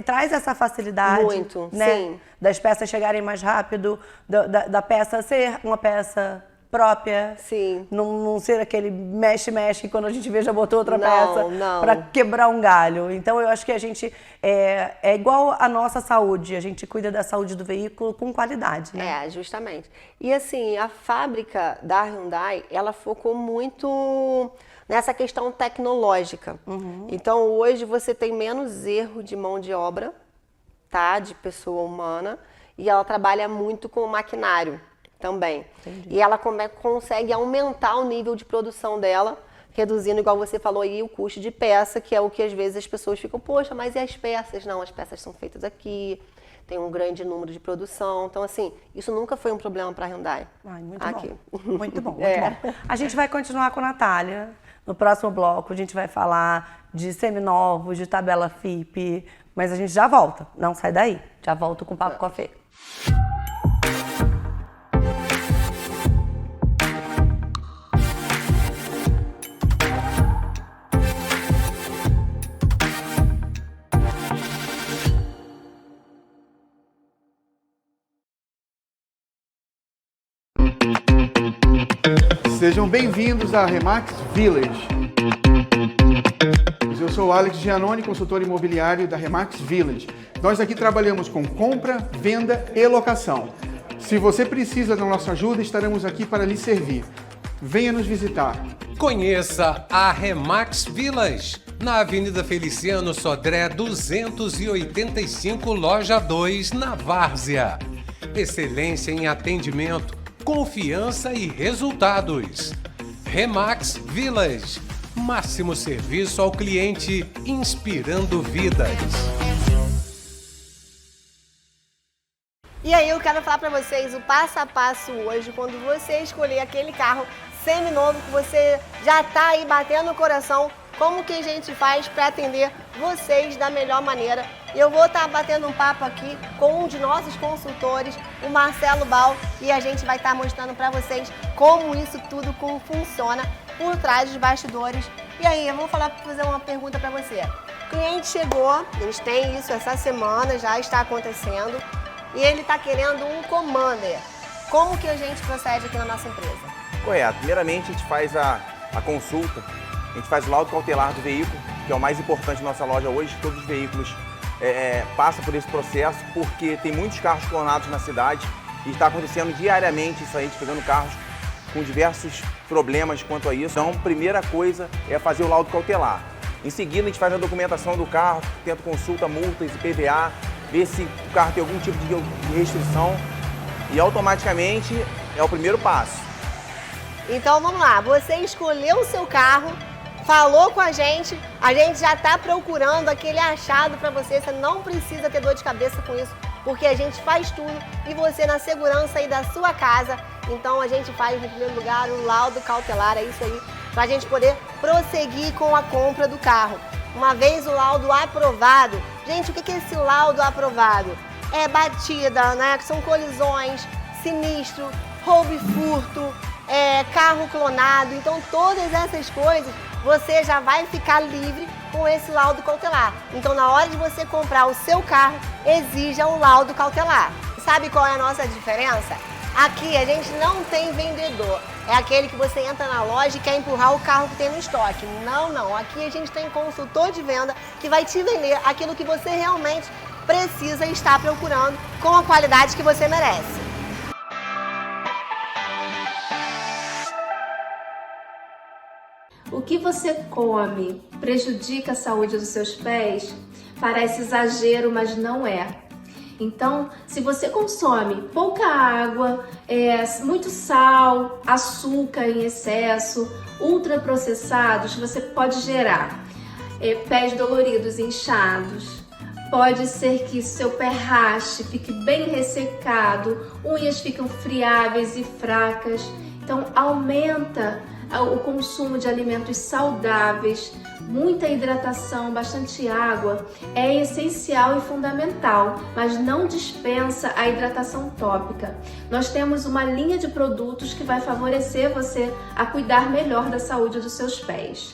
[SPEAKER 1] Traz essa facilidade,
[SPEAKER 3] Muito,
[SPEAKER 1] né?
[SPEAKER 3] sim.
[SPEAKER 1] Das peças chegarem mais rápido, da peça ser uma peça própria.
[SPEAKER 3] Sim.
[SPEAKER 1] Não ser aquele mexe-mexe quando a gente vê já botou outra
[SPEAKER 3] Não,
[SPEAKER 1] peça
[SPEAKER 3] não.
[SPEAKER 1] para quebrar um galho. Então eu acho que a gente é igual a nossa saúde, a gente cuida da saúde do veículo com qualidade, né?
[SPEAKER 3] Justamente. E assim, a fábrica da Hyundai, ela focou muito nessa questão tecnológica. Então hoje você tem menos erro de mão de obra, tá? De pessoa humana, e ela trabalha muito com o maquinário. também.
[SPEAKER 1] Entendi.
[SPEAKER 3] E ela consegue aumentar o nível de produção dela, reduzindo, igual você falou aí, o custo de peça, que é o que às vezes as pessoas ficam, poxa, mas e as peças? Não, as peças são feitas aqui, tem um grande número de produção. Então, assim, isso nunca foi um problema para a Hyundai.
[SPEAKER 1] Ai, muito
[SPEAKER 3] aqui.
[SPEAKER 1] bom. Muito bom, muito bom. A gente vai continuar com a Natália. No próximo bloco, a gente vai falar de seminovos, de tabela FIP, mas a gente já volta. Não sai daí. Já volto com o Papo com a Fê.
[SPEAKER 5] Sejam bem-vindos à Remax Village. Eu sou o Alex Giannone, consultor imobiliário da Remax Village. Nós aqui trabalhamos com compra, venda e locação. Se você precisa da nossa ajuda, estaremos aqui para lhe servir. Venha nos visitar.
[SPEAKER 6] Conheça a Remax Village, na Avenida Feliciano Sodré 285, Loja 2, na Várzea. Excelência em atendimento, confiança e resultados. Remax Village, máximo serviço ao cliente, inspirando vidas.
[SPEAKER 3] E aí eu quero falar para vocês o passo a passo hoje, quando você escolher aquele carro seminovo que você já tá aí batendo o coração, como que a gente faz para atender vocês da melhor maneira. Eu vou estar batendo um papo aqui com um de nossos consultores, o Marcelo Bal, e a gente vai estar mostrando para vocês como isso tudo funciona por trás dos bastidores. E aí, eu vou fazer uma pergunta para você. O cliente chegou, a gente tem isso essa semana, já está acontecendo, e ele está querendo um Commander. Como que a gente procede aqui na nossa empresa?
[SPEAKER 9] Correto. Primeiramente, a gente faz a consulta, a gente faz o laudo cautelar do veículo, que é o mais importante na nossa loja hoje. Todos os veículos passam por esse processo, porque tem muitos carros clonados na cidade e está acontecendo diariamente isso aí, a gente pegando carros com diversos problemas quanto a isso. Então, primeira coisa é fazer o laudo cautelar. Em seguida, a gente faz a documentação do carro, tenta consulta, multas, IPVA, ver se o carro tem algum tipo de restrição e automaticamente é o primeiro passo.
[SPEAKER 3] Então vamos lá, você escolheu o seu carro, falou com a gente já está procurando aquele achado para você não precisa ter dor de cabeça com isso, porque a gente faz tudo e você na segurança aí da sua casa. Então a gente faz, no primeiro lugar, o laudo cautelar, é isso aí, para a gente poder prosseguir com a compra do carro. Uma vez o laudo aprovado, gente, o que é esse laudo aprovado? É batida, né? Que são colisões, sinistro, roubo e furto, carro clonado. Então todas essas coisas você já vai ficar livre com esse laudo cautelar. Então na hora de você comprar o seu carro, exija um laudo cautelar. Sabe qual é a nossa diferença? Aqui a gente não tem vendedor. É aquele que você entra na loja e quer empurrar o carro que tem no estoque. Não. Aqui a gente tem consultor de venda que vai te vender aquilo que você realmente precisa e está procurando com a qualidade que você merece.
[SPEAKER 7] O que você come prejudica a saúde dos seus pés? Parece exagero, mas não é. Então, se você consome pouca água, muito sal, açúcar em excesso, ultraprocessados, você pode gerar pés doloridos, inchados. Pode ser que seu pé rache, fique bem ressecado, unhas ficam friáveis e fracas. Então, aumenta o consumo de alimentos saudáveis, muita hidratação, bastante água é essencial e fundamental, mas não dispensa a hidratação tópica. Nós temos uma linha de produtos que vai favorecer você a cuidar melhor da saúde dos seus pés.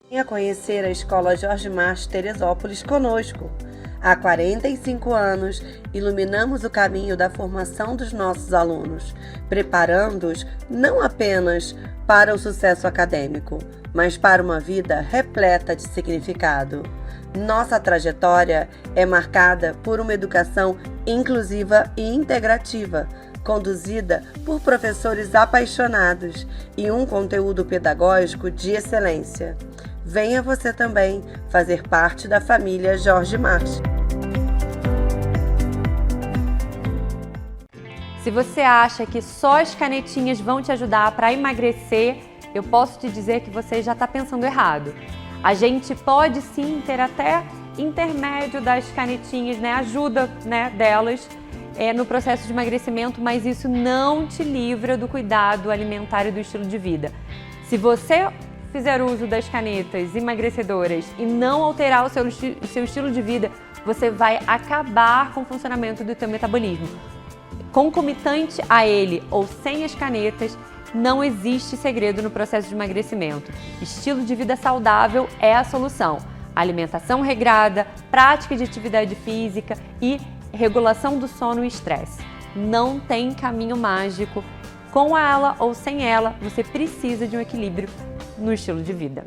[SPEAKER 1] Venha conhecer a Escola Jorge March Teresópolis conosco. Há 45 anos, iluminamos o caminho da formação dos nossos alunos, preparando-os não apenas para o sucesso acadêmico, mas para uma vida repleta de significado. Nossa trajetória é marcada por uma educação inclusiva e integrativa, conduzida por professores apaixonados e um conteúdo pedagógico de excelência.
[SPEAKER 3] Venha você também fazer parte da família Jorge Marques.
[SPEAKER 8] Se você acha que só as canetinhas vão te ajudar para emagrecer, eu posso te dizer que você já está pensando errado. A gente pode sim ter até intermédio das canetinhas, né, ajuda, né, delas no processo de emagrecimento, mas isso não te livra do cuidado alimentar e do estilo de vida. Se você fizer uso das canetas emagrecedoras e não alterar o seu estilo de vida, você vai acabar com o funcionamento do teu metabolismo. Concomitante a ele ou sem as canetas, não existe segredo no processo de emagrecimento. Estilo de vida saudável é a solução. Alimentação regrada, prática de atividade física e regulação do sono e estresse. Não tem caminho mágico. Com ela ou sem ela, você precisa de um equilíbrio no estilo de vida.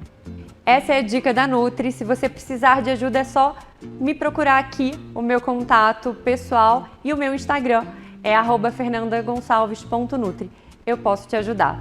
[SPEAKER 8] Essa é a dica da Nutri. Se você precisar de ajuda, é só me procurar aqui, o meu contato pessoal e o meu Instagram é @fernandagonçalves.nutri. Eu posso te ajudar.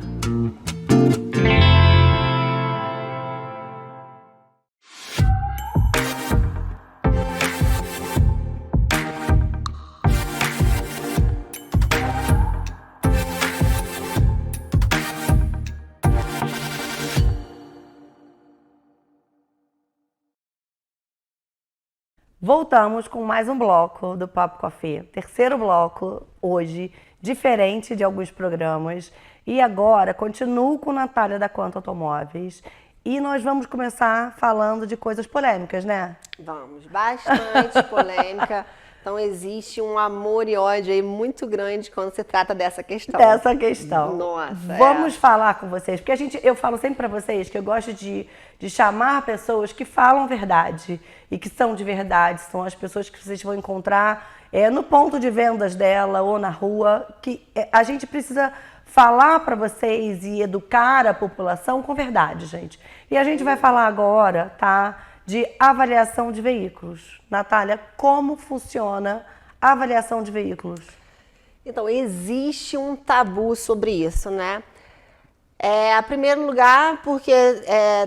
[SPEAKER 1] Voltamos com mais um bloco do Papo com a Fê. Terceiro bloco hoje, diferente de alguns programas. E agora continuo com Natália da Quanto Automóveis. E nós vamos começar falando de coisas polêmicas, né?
[SPEAKER 3] Vamos, bastante polêmica. Então existe um amor e ódio aí muito grande quando se trata dessa questão.
[SPEAKER 1] Dessa questão.
[SPEAKER 3] Nossa.
[SPEAKER 1] Vamos falar com vocês, porque eu falo sempre pra vocês que eu gosto de chamar pessoas que falam verdade e que são de verdade, são as pessoas que vocês vão encontrar no ponto de vendas dela ou na rua, que a gente precisa falar para vocês e educar a população com verdade, gente. E a gente vai falar agora, tá, de avaliação de veículos. Natália, como funciona a avaliação de veículos?
[SPEAKER 3] Então, existe um tabu sobre isso, né? A primeiro lugar, porque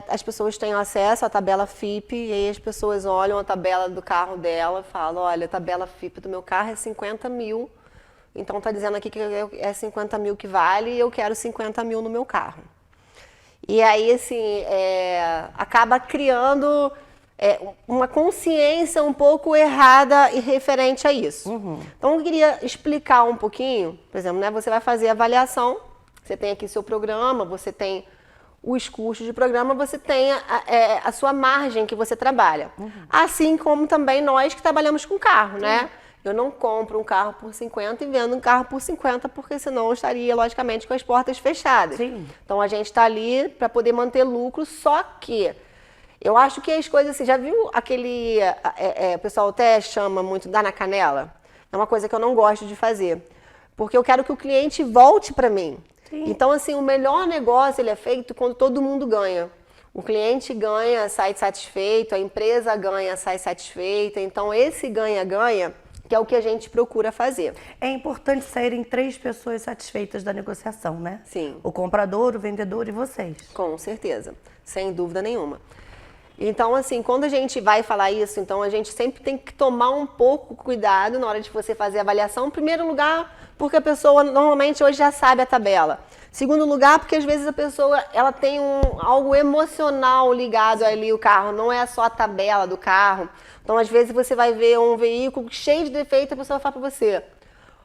[SPEAKER 3] as pessoas têm acesso à tabela FIPE e aí as pessoas olham a tabela do carro dela e falam, olha, a tabela FIPE do meu carro é 50 mil, então tá dizendo aqui que é 50 mil que vale e eu quero 50 mil no meu carro. E aí, assim, acaba criando uma consciência um pouco errada e referente a isso. Uhum. Então, eu queria explicar um pouquinho, por exemplo, né, você vai fazer a avaliação, você tem aqui seu programa, você tem os custos de programa, você tem a sua margem que você trabalha. Uhum. Assim como também nós que trabalhamos com carro, né? Uhum. Eu não compro um carro por 50 e vendo um carro por 50, porque senão eu estaria, logicamente, com as portas fechadas. Sim. Então, a gente está ali para poder manter lucro, só que eu acho que as coisas assim, já viu aquele, o pessoal até chama muito dar na canela? É uma coisa que eu não gosto de fazer, porque eu quero que o cliente volte para mim. Sim. Então, assim, o melhor negócio ele é feito quando todo mundo ganha. O cliente ganha, sai satisfeito, a empresa ganha, sai satisfeita. Então, esse ganha-ganha que é o que a gente procura fazer.
[SPEAKER 1] É importante saírem 3 pessoas satisfeitas da negociação, né?
[SPEAKER 3] Sim.
[SPEAKER 1] O comprador, o vendedor e vocês.
[SPEAKER 3] Com certeza, sem dúvida nenhuma. Então, assim, quando a gente vai falar isso, então a gente sempre tem que tomar um pouco cuidado na hora de você fazer a avaliação. Em primeiro lugar, porque a pessoa normalmente hoje já sabe a tabela. Segundo lugar, porque às vezes a pessoa ela tem algo emocional ligado ali ao carro, não é só a tabela do carro. Então, às vezes você vai ver um veículo cheio de defeito e a pessoa fala para você,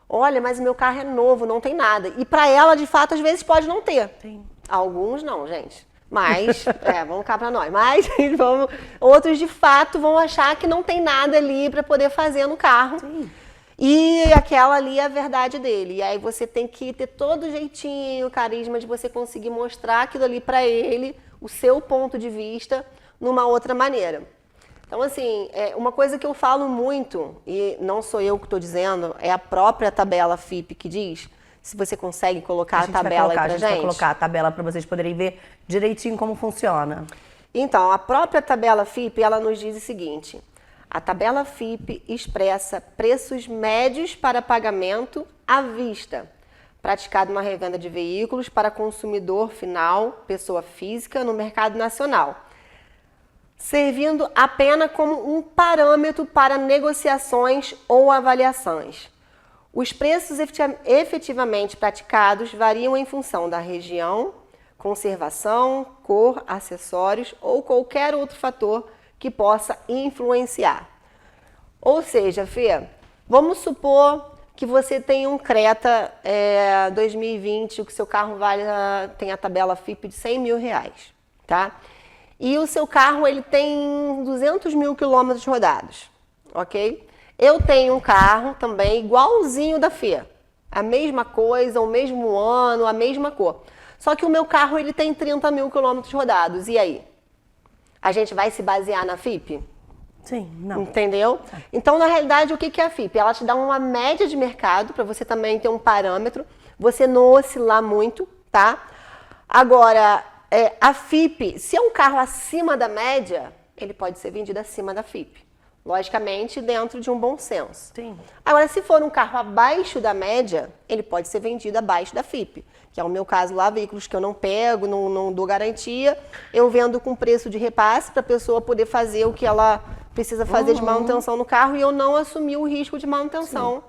[SPEAKER 3] olha, mas o meu carro é novo, não tem nada. E para ela, de fato, às vezes pode não ter. Sim. Alguns não, gente. Mas, vamos cá para nós. Mas outros, de fato, vão achar que não tem nada ali para poder fazer no carro. Sim. E aquela ali é a verdade dele. E aí você tem que ter todo o jeitinho, o carisma de você conseguir mostrar aquilo ali para ele, o seu ponto de vista, numa outra maneira. Então, assim, uma coisa que eu falo muito, e não sou eu que estou dizendo, é a própria tabela FIPE que diz, se você consegue colocar a tabela aí pra gente. A gente vai
[SPEAKER 1] colocar a tabela para vocês poderem ver direitinho como funciona.
[SPEAKER 3] Então, a própria tabela FIPE, ela nos diz o seguinte, a tabela FIPE expressa preços médios para pagamento à vista, praticado numa revenda de veículos para consumidor final, pessoa física, no mercado nacional. servindo apenas como um parâmetro para negociações ou avaliações. Os preços efetivamente praticados variam em função da região, conservação, cor, acessórios ou qualquer outro fator que possa influenciar. Ou seja, Fê, vamos supor que você tem um Creta 2020, que seu carro tem a tabela FIPE de 100 mil reais, tá? E o seu carro ele tem 200 mil quilômetros rodados, ok? Eu tenho um carro também igualzinho da Fê, a mesma coisa, o mesmo ano, a mesma cor. Só que o meu carro ele tem 30 mil quilômetros rodados, e aí? A gente vai se basear na FIPE?
[SPEAKER 1] Sim, não.
[SPEAKER 3] Entendeu? Então, na realidade, o que é a FIPE? Ela te dá uma média de mercado, para você também ter um parâmetro, você não oscilar muito, tá? Agora, a FIPE, se é um carro acima da média, ele pode ser vendido acima da FIPE. Logicamente, dentro de um bom senso.
[SPEAKER 1] Sim.
[SPEAKER 3] Agora, se for um carro abaixo da média, ele pode ser vendido abaixo da FIPE. Que é o meu caso lá, veículos que eu não pego, não dou garantia, eu vendo com preço de repasse para a pessoa poder fazer o que ela precisa fazer de manutenção no carro e eu não assumir o risco de manutenção.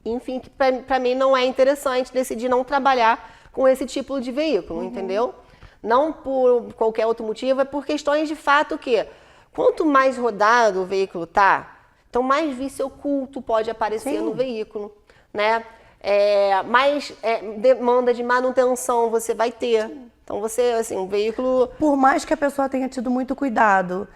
[SPEAKER 3] Sim. Enfim, que para mim não é interessante decidir não trabalhar com esse tipo de veículo, entendeu? Não por qualquer outro motivo, é por questões de fato que quanto mais rodado o veículo tá, então mais vício oculto pode aparecer no veículo, né? Mais demanda de manutenção você vai ter. Então você, assim, um veículo...
[SPEAKER 1] Por mais que a pessoa tenha tido muito cuidado,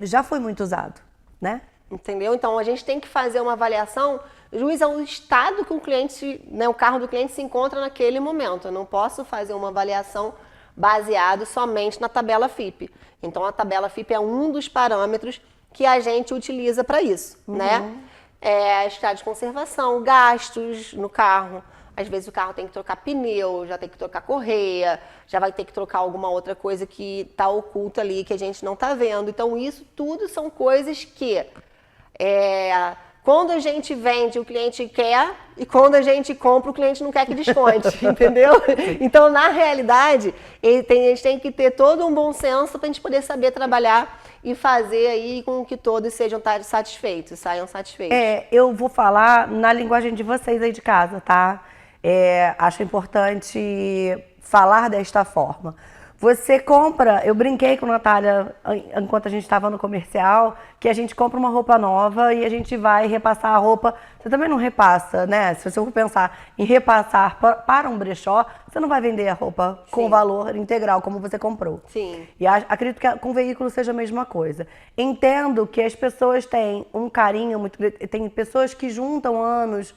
[SPEAKER 1] já foi muito usado, né?
[SPEAKER 3] Entendeu? Então a gente tem que fazer uma avaliação juiz ao estado que o cliente, né, o carro do cliente se encontra naquele momento. Eu não posso fazer uma avaliação baseado somente na tabela FIPE. Então a tabela FIPE é um dos parâmetros que a gente utiliza para isso, né? Estado de conservação, gastos no carro. Às vezes o carro tem que trocar pneu, já tem que trocar correia, já vai ter que trocar alguma outra coisa que está oculta ali, que a gente não está vendo. Então isso tudo são coisas que quando a gente vende, o cliente quer, e quando a gente compra, o cliente não quer que desconte, entendeu? Então, na realidade, a gente tem que ter todo um bom senso para a gente poder saber trabalhar e fazer aí com que todos sejam satisfeitos, saiam satisfeitos.
[SPEAKER 1] Eu vou falar na linguagem de vocês aí de casa, tá? Acho importante falar desta forma. Você compra, eu brinquei com a Natália enquanto a gente estava no comercial, que a gente compra uma roupa nova e a gente vai repassar a roupa. Você também não repassa, né? Se você for pensar em repassar para um brechó, você não vai vender a roupa com valor integral, como você comprou.
[SPEAKER 3] Sim.
[SPEAKER 1] E acredito que com o veículo seja a mesma coisa. Entendo que as pessoas têm um carinho muito grande, tem pessoas que juntam anos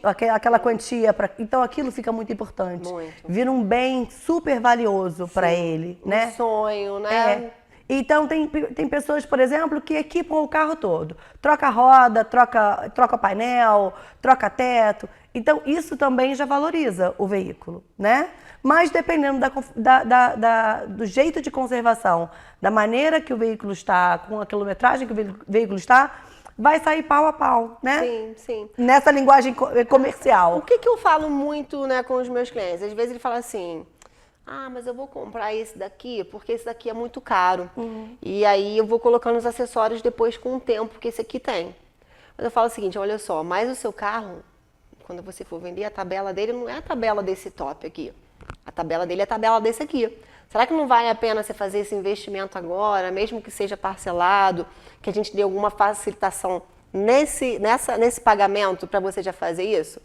[SPEAKER 1] aquela quantia, então aquilo fica muito importante.
[SPEAKER 3] Muito.
[SPEAKER 1] Vira um bem super valioso para ele, né?
[SPEAKER 3] Um sonho, né?
[SPEAKER 1] Então tem pessoas, por exemplo, que equipam o carro todo. Troca a roda, troca painel, troca teto. Então isso também já valoriza o veículo, né? Mas dependendo do jeito de conservação, da maneira que o veículo está, com a quilometragem que o veículo está, vai sair pau a pau, né?
[SPEAKER 3] Sim, sim.
[SPEAKER 1] Nessa linguagem comercial.
[SPEAKER 3] O que eu falo muito, né, com os meus clientes? Às vezes ele fala assim, mas eu vou comprar esse daqui porque esse daqui é muito caro. E aí eu vou colocando os acessórios depois com o tempo que esse aqui tem. Mas eu falo o seguinte, olha só, mas o seu carro, quando você for vender, a tabela dele não é a tabela desse top aqui. A tabela dele é a tabela desse aqui. Será que não vale a pena você fazer esse investimento agora, mesmo que seja parcelado, que a gente dê alguma facilitação nesse pagamento para você já fazer isso?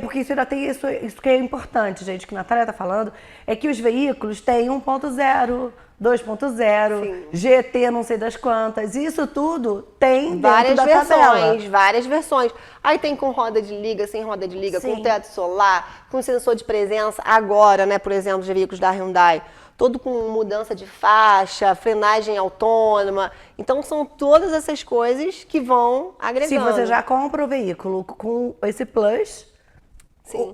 [SPEAKER 1] Porque isso ainda tem isso que é importante, gente, que a Natália está falando, é que os veículos têm 1.0, 2.0, GT não sei das quantas, isso tudo tem dentro da tabela.
[SPEAKER 3] Várias versões. Aí tem com roda de liga, sem roda de liga, com teto solar, com sensor de presença, agora, né, por exemplo, de veículos da Hyundai, todo com mudança de faixa, frenagem autônoma. Então, são todas essas coisas que vão agregando.
[SPEAKER 1] Se você já compra o veículo com esse plus,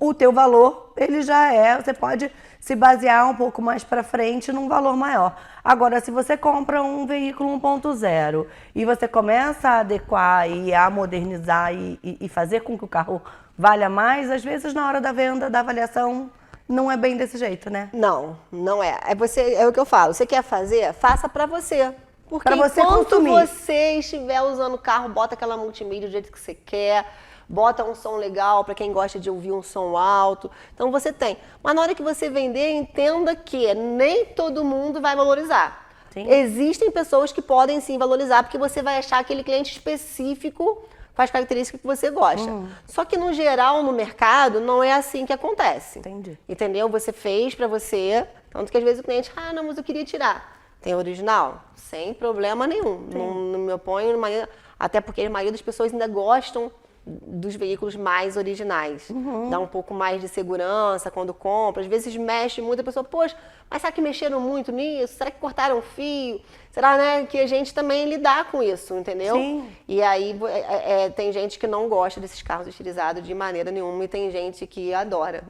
[SPEAKER 1] o teu valor, ele já você pode se basear um pouco mais para frente num valor maior. Agora, se você compra um veículo 1.0 e você começa a adequar e a modernizar e fazer com que o carro valha mais, às vezes na hora da venda, da avaliação, não é bem desse jeito, né?
[SPEAKER 3] Não é. É o que eu falo. Você quer fazer? Faça pra você. Porque
[SPEAKER 1] Pra você
[SPEAKER 3] enquanto
[SPEAKER 1] consumir.
[SPEAKER 3] você estiver usando o carro, bota aquela multimídia do jeito que você quer, bota um som legal para quem gosta de ouvir um som alto. Então você tem. Mas na hora que você vender, entenda que nem todo mundo vai valorizar.
[SPEAKER 1] Sim.
[SPEAKER 3] Existem pessoas que podem sim valorizar, porque você vai achar aquele cliente específico com as características que você gosta. Só que no geral, no mercado, não é assim que acontece.
[SPEAKER 1] Entendi.
[SPEAKER 3] Entendeu? Você fez para você, tanto que às vezes o cliente, não, mas eu queria tirar. Tem original? Sem problema nenhum. Não me oponho, até porque a maioria das pessoas ainda gostam dos veículos mais originais. Dá um pouco mais de segurança quando compra. Às vezes mexe muito, a pessoa, poxa, mas será que mexeram muito nisso? Será que cortaram fio? Será, né, que a gente também lidar com isso, entendeu?
[SPEAKER 1] Sim.
[SPEAKER 3] E aí tem gente que não gosta desses carros estilizados de maneira nenhuma e tem gente que adora.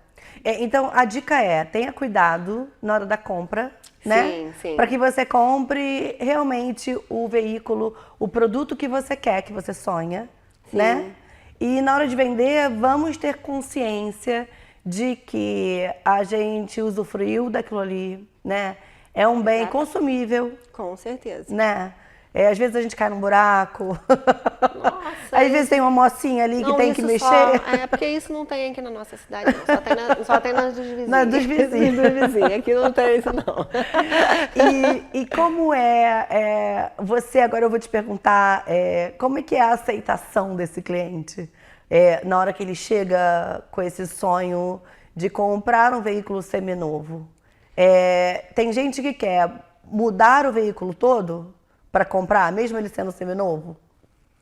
[SPEAKER 1] Então, a dica é, tenha cuidado na hora da compra, né?
[SPEAKER 3] Sim, sim.
[SPEAKER 1] Para que você compre realmente o veículo, o produto que você quer, que você sonha, né? E na hora de vender, vamos ter consciência de que a gente usufruiu daquilo ali, né? É um bem consumível,
[SPEAKER 3] Com certeza.
[SPEAKER 1] né? Às vezes a gente cai num buraco.
[SPEAKER 3] Nossa,
[SPEAKER 1] Às vezes tem uma mocinha ali que
[SPEAKER 3] não,
[SPEAKER 1] tem que
[SPEAKER 3] isso
[SPEAKER 1] mexer.
[SPEAKER 3] porque isso não tem aqui na nossa cidade, não. Só tem nas dos vizinhos.
[SPEAKER 1] Na dos vizinhos.
[SPEAKER 3] Dos vizinhos. Aqui não tem isso, não.
[SPEAKER 1] E como você, agora eu vou te perguntar, como é que é a aceitação desse cliente? Na hora que ele chega com esse sonho de comprar um veículo seminovo. Tem gente que quer mudar o veículo todo para comprar, mesmo ele sendo seminovo?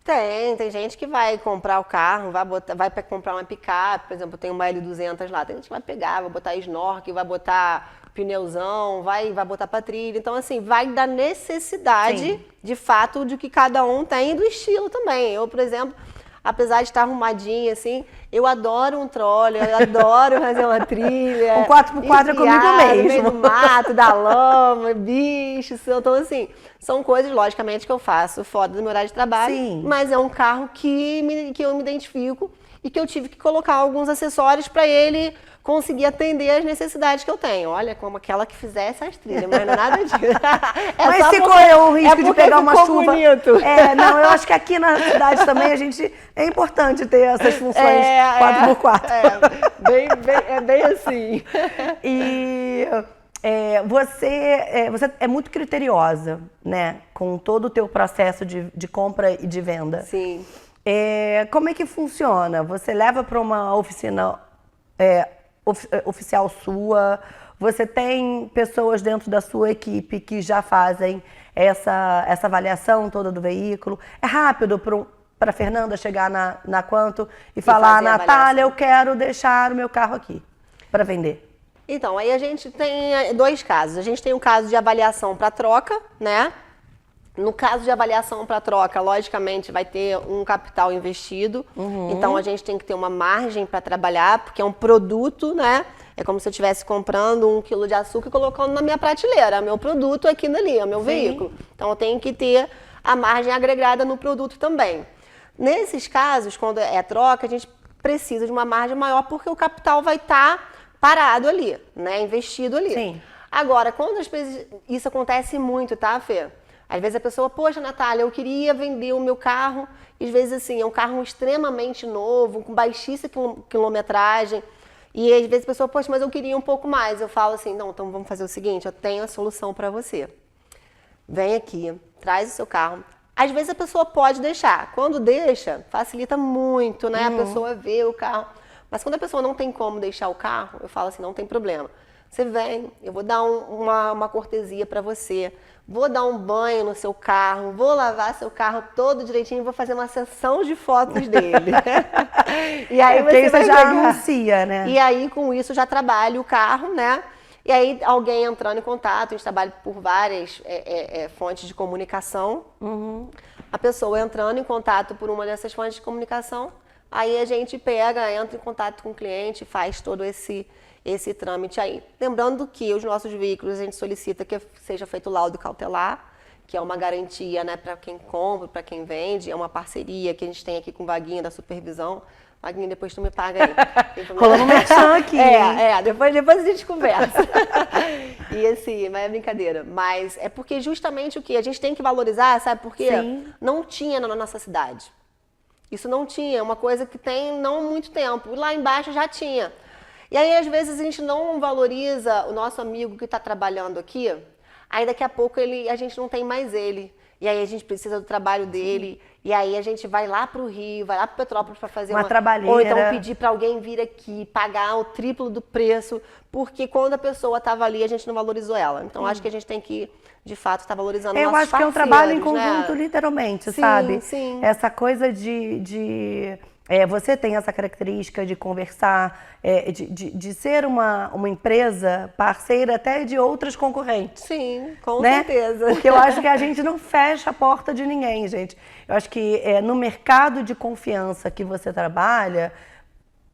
[SPEAKER 3] Tem gente que vai comprar o carro, vai para comprar uma picape, por exemplo, tem uma L200 lá, tem gente que vai pegar, vai botar snorkel, vai botar pneuzão, vai botar pra trilha. Então, assim, vai da necessidade, de fato, de que cada um tem e do estilo também. Eu, por exemplo, apesar de estar arrumadinha, assim, eu adoro um trolley, eu adoro fazer uma trilha.
[SPEAKER 1] Um 4x4 é comigo
[SPEAKER 3] enfiar no meio
[SPEAKER 1] mesmo.
[SPEAKER 3] do mato, da lama, bichos. Então, assim, são coisas, logicamente, que eu faço fora do meu horário de trabalho.
[SPEAKER 1] Sim.
[SPEAKER 3] Mas é um carro que eu me identifico e que eu tive que colocar alguns acessórios para ele conseguir atender as necessidades que eu tenho. Olha, como aquela que fizesse as trilhas, mas não é nada disso.
[SPEAKER 1] Mas se correu o risco de pegar uma chuva.
[SPEAKER 3] Bonito.
[SPEAKER 1] Não, eu acho que aqui na cidade também é importante ter essas funções 4x4.
[SPEAKER 3] É bem assim.
[SPEAKER 1] E você é muito criteriosa, né? Com todo o teu processo de compra e de venda.
[SPEAKER 3] Sim.
[SPEAKER 1] Como é que funciona? Você leva para uma oficina oficial sua? Você tem pessoas dentro da sua equipe que já fazem essa avaliação toda do veículo? É rápido para a Fernanda chegar na Quanto e falar,
[SPEAKER 3] fazer a
[SPEAKER 1] Natália,
[SPEAKER 3] avaliação.
[SPEAKER 1] eu quero deixar o meu carro aqui para vender?
[SPEAKER 3] Então, aí a gente tem dois casos. A gente tem um caso de avaliação para troca, né? No caso de avaliação para troca, logicamente vai ter um capital investido. Então a gente tem que ter uma margem para trabalhar, porque é um produto, né? É como se eu estivesse comprando 1 quilo de açúcar e colocando na minha prateleira. É meu produto aqui dali, é meu veículo. Então eu tenho que ter a margem agregada no produto também. Nesses casos, quando é troca, a gente precisa de uma margem maior porque o capital vai estar parado ali, né? Investido ali.
[SPEAKER 1] Sim.
[SPEAKER 3] Agora, quando às vezes isso acontece muito, tá, Fê? Às vezes a pessoa, poxa, Natália, eu queria vender o meu carro, e às vezes assim, é um carro extremamente novo, com baixíssima quilometragem, e às vezes a pessoa, poxa, mas eu queria um pouco mais. Eu falo assim, não, então vamos fazer o seguinte, eu tenho a solução para você. Vem aqui, traz o seu carro. Às vezes a pessoa pode deixar. Quando deixa, facilita muito, né? A pessoa vê o carro. Mas quando a pessoa não tem como deixar o carro, eu falo assim, não tem problema. Você vem, eu vou dar uma cortesia para você, vou dar um banho no seu carro, vou lavar seu carro todo direitinho, vou fazer uma sessão de fotos dele. E aí
[SPEAKER 1] você já anuncia, né?
[SPEAKER 3] E aí com isso já trabalho o carro, né? E aí alguém entrando em contato, a gente trabalha por várias fontes de comunicação. A pessoa entrando em contato por uma dessas fontes de comunicação, aí a gente entra em contato com o cliente, faz todo esse trâmite aí. Lembrando que os nossos veículos a gente solicita que seja feito laudo cautelar, que é uma garantia, né, para quem compra, para quem vende, é uma parceria que a gente tem aqui com o Vaguinha da Supervisão. Aguinho, depois tu me paga aí.
[SPEAKER 1] Rolando um merchan aqui.
[SPEAKER 3] Depois a gente conversa. E assim, mas é brincadeira. Mas é porque justamente o que a gente tem que valorizar, sabe por quê?
[SPEAKER 1] Sim.
[SPEAKER 3] Não tinha na nossa cidade. Isso não tinha, é uma coisa que tem não muito tempo. E lá embaixo já tinha. E aí, às vezes, a gente não valoriza o nosso amigo que está trabalhando aqui, aí daqui a pouco a gente não tem mais ele. E aí a gente precisa do trabalho dele. E aí a gente vai lá pro Rio, vai lá pro Petrópolis para fazer
[SPEAKER 1] uma trabalheira.
[SPEAKER 3] Ou então pedir para alguém vir aqui, pagar o triplo do preço, porque quando a pessoa estava ali, a gente não valorizou ela. Então acho que a gente tem que, de fato, estar valorizando
[SPEAKER 1] Eu
[SPEAKER 3] nossos
[SPEAKER 1] acho que é um trabalho em
[SPEAKER 3] parceiros,
[SPEAKER 1] conjunto,
[SPEAKER 3] né?
[SPEAKER 1] literalmente,
[SPEAKER 3] Sim,
[SPEAKER 1] sabe?
[SPEAKER 3] sim.
[SPEAKER 1] Essa coisa você tem essa característica de conversar, de ser uma empresa parceira até de outras concorrentes.
[SPEAKER 3] Sim, com
[SPEAKER 1] né?
[SPEAKER 3] certeza.
[SPEAKER 1] Porque eu acho que a gente não fecha a porta de ninguém, gente. Eu acho que no mercado de confiança que você trabalha,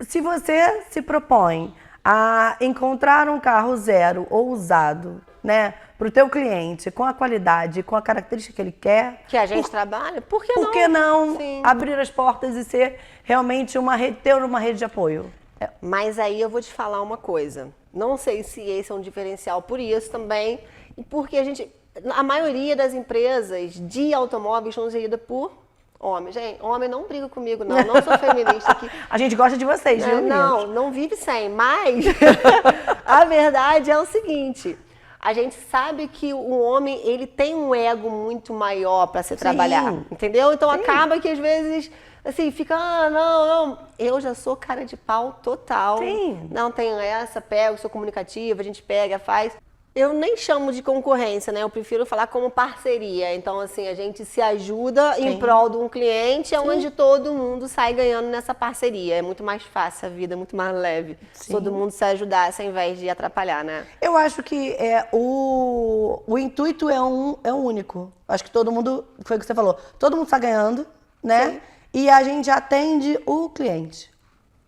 [SPEAKER 1] se você se propõe a encontrar um carro zero ou usado, né, para o teu cliente, com a qualidade, com a característica que ele quer,
[SPEAKER 3] Que a gente trabalha, por que não?
[SPEAKER 1] por que não
[SPEAKER 3] Sim.
[SPEAKER 1] abrir as portas e ser realmente ter uma rede de apoio?
[SPEAKER 3] Mas aí eu vou te falar uma coisa. Não sei se esse é um diferencial por isso também, e porque a maioria das empresas de automóveis são geridas por homens. Gente, homem não briga comigo, não. Não sou feminista aqui.
[SPEAKER 1] A gente gosta de vocês, viu, meninas?
[SPEAKER 3] Não vive sem. Mas a verdade é o seguinte. A gente sabe que o homem, ele tem um ego muito maior para se trabalhar, entendeu? Então acaba que às vezes, assim, fica, não, eu já sou cara de pau total.
[SPEAKER 1] Sim.
[SPEAKER 3] Não tenho essa, pego, sou comunicativa, a gente pega, faz. Eu nem chamo de concorrência, né? Eu prefiro falar como parceria. Então, assim, a gente se ajuda em prol de um cliente, onde todo mundo sai ganhando nessa parceria. É muito mais fácil a vida, muito mais leve. Todo mundo se ajudasse ao invés de atrapalhar, né?
[SPEAKER 1] Eu acho que o intuito é um único. Acho que todo mundo, foi o que você falou, todo mundo está ganhando, né?
[SPEAKER 3] Sim.
[SPEAKER 1] E a gente atende o cliente,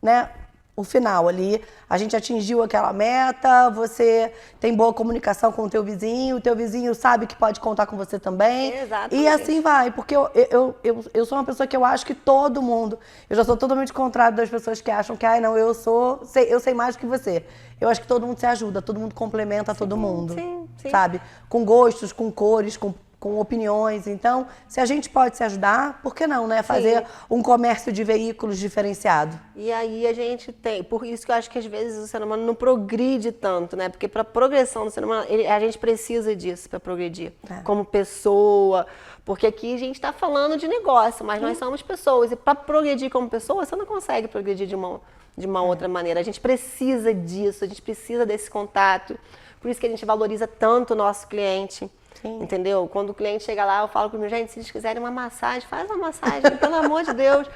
[SPEAKER 1] né? O final ali, a gente atingiu aquela meta, você tem boa comunicação com o teu vizinho sabe que pode contar com você também.
[SPEAKER 3] Exatamente.
[SPEAKER 1] E assim vai, porque eu sou uma pessoa que eu acho que todo mundo, eu já sou totalmente contrário das pessoas que acham que, não, eu sei mais do que você. Eu acho que todo mundo se ajuda, todo mundo complementa todo mundo,
[SPEAKER 3] sim.
[SPEAKER 1] sabe? Com gostos, com cores, com opiniões. Então, se a gente pode se ajudar, por que não, né? Fazer um comércio de veículos diferenciado.
[SPEAKER 3] E aí a gente tem, por isso que eu acho que às vezes o ser humano não progride tanto, né? Porque para a progressão do ser humano, a gente precisa disso para progredir, como pessoa. Porque aqui a gente está falando de negócio, mas nós somos pessoas. E para progredir como pessoa, você não consegue progredir de uma outra maneira. A gente precisa disso, a gente precisa desse contato. Por isso que a gente valoriza tanto o nosso cliente. Entendeu? Quando o cliente chega lá, eu falo para mim, gente, se eles quiserem uma massagem, faz uma massagem, pelo amor de Deus.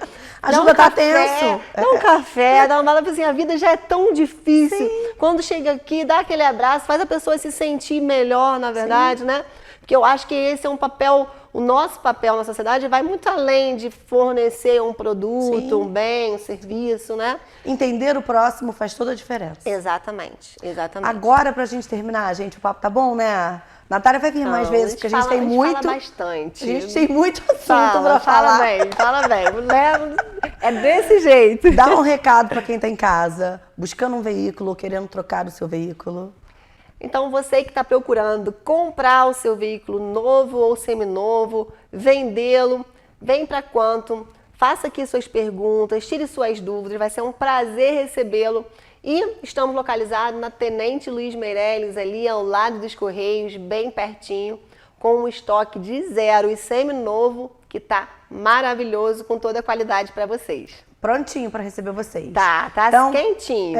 [SPEAKER 1] Ajuda, tá tenso.
[SPEAKER 3] Dá um café, dá uma bala, assim, a vida já é tão difícil. Quando chega aqui, dá aquele abraço, faz a pessoa se sentir melhor, na verdade, né? Porque eu acho que esse é um papel, o nosso papel na sociedade vai muito além de fornecer um produto, um bem, um serviço, né?
[SPEAKER 1] Entender o próximo faz toda a diferença.
[SPEAKER 3] Exatamente.
[SPEAKER 1] Agora, pra gente terminar, gente, o papo tá bom, né? Natália vai vir mais vezes, porque a gente tem muito...
[SPEAKER 3] fala bastante.
[SPEAKER 1] A gente tem muito assunto pra falar.
[SPEAKER 3] Fala bem. É desse jeito.
[SPEAKER 1] Dá um recado pra quem tá em casa, buscando um veículo ou querendo trocar o seu veículo.
[SPEAKER 3] Então, você que está procurando comprar o seu veículo novo ou seminovo, vendê-lo, vem para Quantum, faça aqui suas perguntas, tire suas dúvidas, vai ser um prazer recebê-lo. E estamos localizados na Tenente Luiz Meirelles, ali ao lado dos Correios, bem pertinho, com um estoque de zero e seminovo, que tá maravilhoso, com toda a qualidade para vocês.
[SPEAKER 1] Prontinho para receber vocês.
[SPEAKER 3] Tá então, quentinho.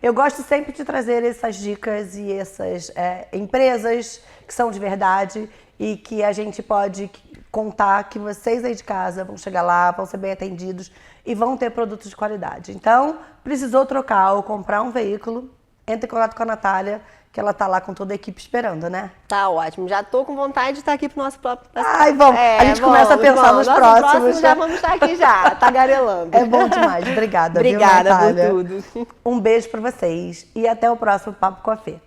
[SPEAKER 1] Eu gosto sempre de trazer essas dicas e essas empresas que são de verdade e que a gente pode contar que vocês aí de casa vão chegar lá, vão ser bem atendidos e vão ter produtos de qualidade. Então, precisou trocar ou comprar um veículo, entre em contato com a Natália, que ela tá lá com toda a equipe esperando, né?
[SPEAKER 3] Tá ótimo. Já tô com vontade de estar aqui pro nosso próprio...
[SPEAKER 1] Ai, vamos. A gente começa a pensar nos próximos.
[SPEAKER 3] Já vamos estar aqui já, tagarelando.
[SPEAKER 1] É bom demais. Obrigada,
[SPEAKER 3] Obrigada,
[SPEAKER 1] viu, Natália?
[SPEAKER 3] por tudo.
[SPEAKER 1] Um beijo pra vocês e até o próximo Papo com a Fê.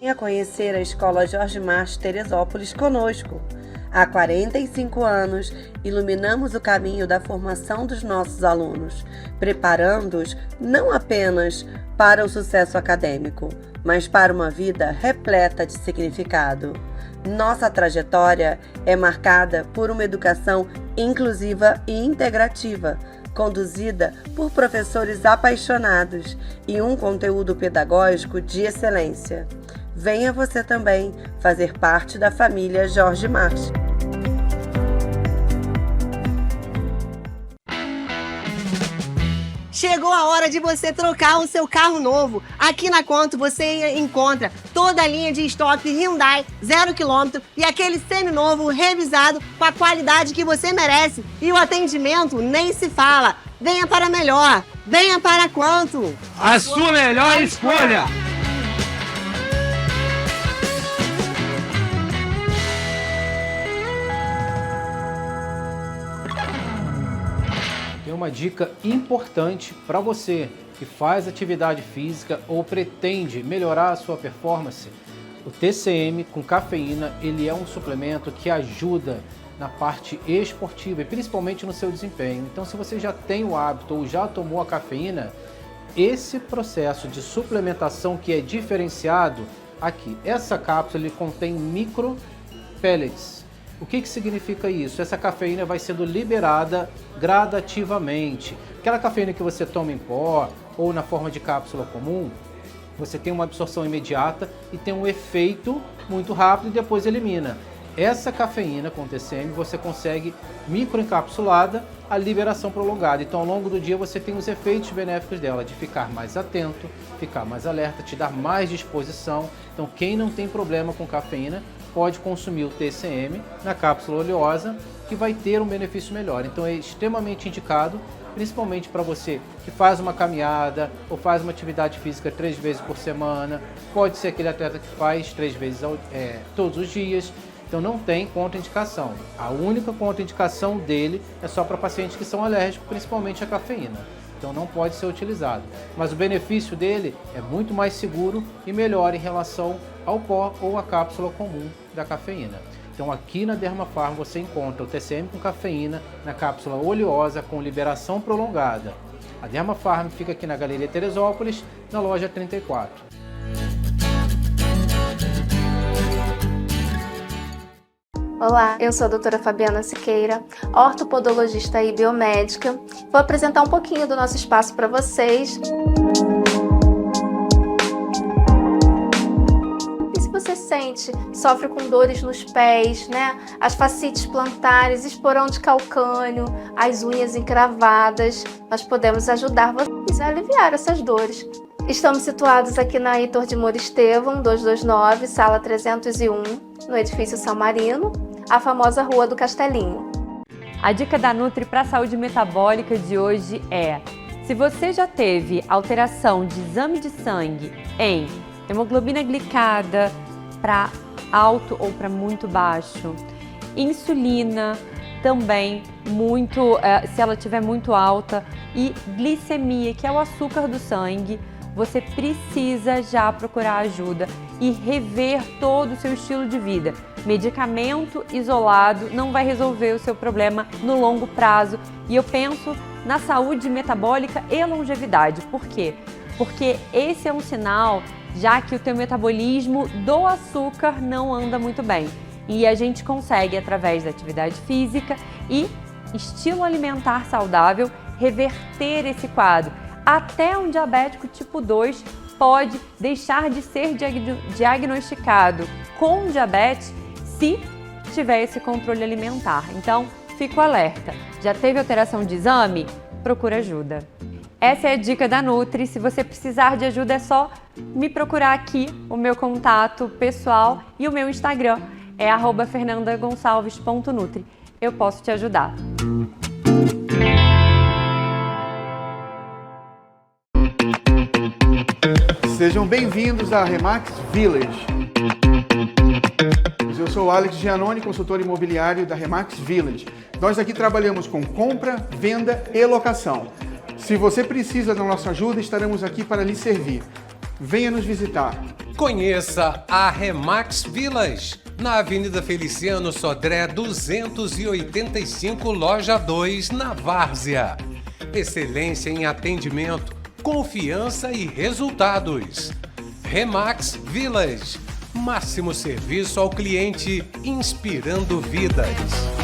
[SPEAKER 1] Venha conhecer a Escola Jorge March Teresópolis conosco. Há 45 anos, iluminamos o caminho da formação dos nossos alunos, preparando-os não apenas para o sucesso acadêmico, mas para uma vida repleta de significado. Nossa trajetória é marcada por uma educação inclusiva e integrativa, conduzida por professores apaixonados e um conteúdo pedagógico de excelência. Venha você também fazer parte da família Jorge March.
[SPEAKER 3] Chegou a hora de você trocar o seu carro novo. Aqui na Conto você encontra toda a linha de estoque Hyundai 0 km e aquele seminovo revisado com a qualidade que você merece. E o atendimento nem se fala. Venha para melhor. Venha para Conto.
[SPEAKER 10] A sua melhor escolha.
[SPEAKER 4] Tem uma dica importante para você que faz atividade física ou pretende melhorar a sua performance. O TCM com cafeína, ele é um suplemento que ajuda na parte esportiva e principalmente no seu desempenho. Então, se você já tem o hábito ou já tomou a cafeína, esse processo de suplementação que é diferenciado aqui. Essa cápsula ele contém micro pellets. O que significa isso? Essa cafeína vai sendo liberada gradativamente. Aquela cafeína que você toma em pó ou na forma de cápsula comum, você tem uma absorção imediata e tem um efeito muito rápido e depois elimina. Essa cafeína com TCM você consegue microencapsulada a liberação prolongada. Então ao longo do dia você tem os efeitos benéficos dela, de ficar mais atento, ficar mais alerta, te dar mais disposição. Então quem não tem problema com cafeína pode consumir o TCM na cápsula oleosa, que vai ter um benefício melhor. Então é extremamente indicado, principalmente para você que faz uma caminhada ou faz uma atividade física 3 vezes por semana, pode ser aquele atleta que faz 3 vezes todos os dias. Então não tem contraindicação. A única contraindicação dele é só para pacientes que são alérgicos, principalmente à cafeína. Então não pode ser utilizado. Mas o benefício dele é muito mais seguro e melhor em relação ao pó ou à cápsula comum da cafeína. Então aqui na Dermafarm você encontra o TCM com cafeína na cápsula oleosa com liberação prolongada. A Dermafarm fica aqui na Galeria Teresópolis, na loja 34.
[SPEAKER 7] Olá, eu sou a doutora Fabiana Siqueira, ortopodologista e biomédica. Vou apresentar um pouquinho do nosso espaço para vocês. E se você sofre com dores nos pés, né? As fascites plantares, esporão de calcânio, as unhas encravadas, nós podemos ajudar vocês a aliviar essas dores. Estamos situados aqui na Heitor de Moura Estevam, 229, sala 301, no edifício São Marino, a famosa Rua do Castelinho.
[SPEAKER 8] A dica da Nutri para a saúde metabólica de hoje é: se você já teve alteração de exame de sangue em hemoglobina glicada para alto ou para muito baixo, insulina também se ela estiver muito alta, e glicemia, que é o açúcar do sangue, você precisa já procurar ajuda e rever todo o seu estilo de vida. Medicamento isolado não vai resolver o seu problema no longo prazo. E eu penso na saúde metabólica e longevidade. Por quê? Porque esse é um sinal, já que o teu metabolismo do açúcar não anda muito bem. E a gente consegue, através da atividade física e estilo alimentar saudável, reverter esse quadro. Até um diabético tipo 2 pode deixar de ser diagnosticado com diabetes se tiver esse controle alimentar. Então, fico alerta. Já teve alteração de exame? Procura ajuda. Essa é a dica da Nutri. Se você precisar de ajuda, é só me procurar aqui, o meu contato pessoal e o meu Instagram é @fernandagonçalves.nutri. Eu posso te ajudar.
[SPEAKER 5] Sejam bem-vindos à Remax Village. Eu sou o Alex Giannone, consultor imobiliário da Remax Village. Nós aqui trabalhamos com compra, venda e locação. Se você precisa da nossa ajuda, estaremos aqui para lhe servir. Venha nos visitar.
[SPEAKER 6] Conheça a Remax Village, na Avenida Feliciano Sodré 285, Loja 2, na Várzea. Excelência em atendimento, confiança e resultados. Remax Village, máximo serviço ao cliente, inspirando vidas.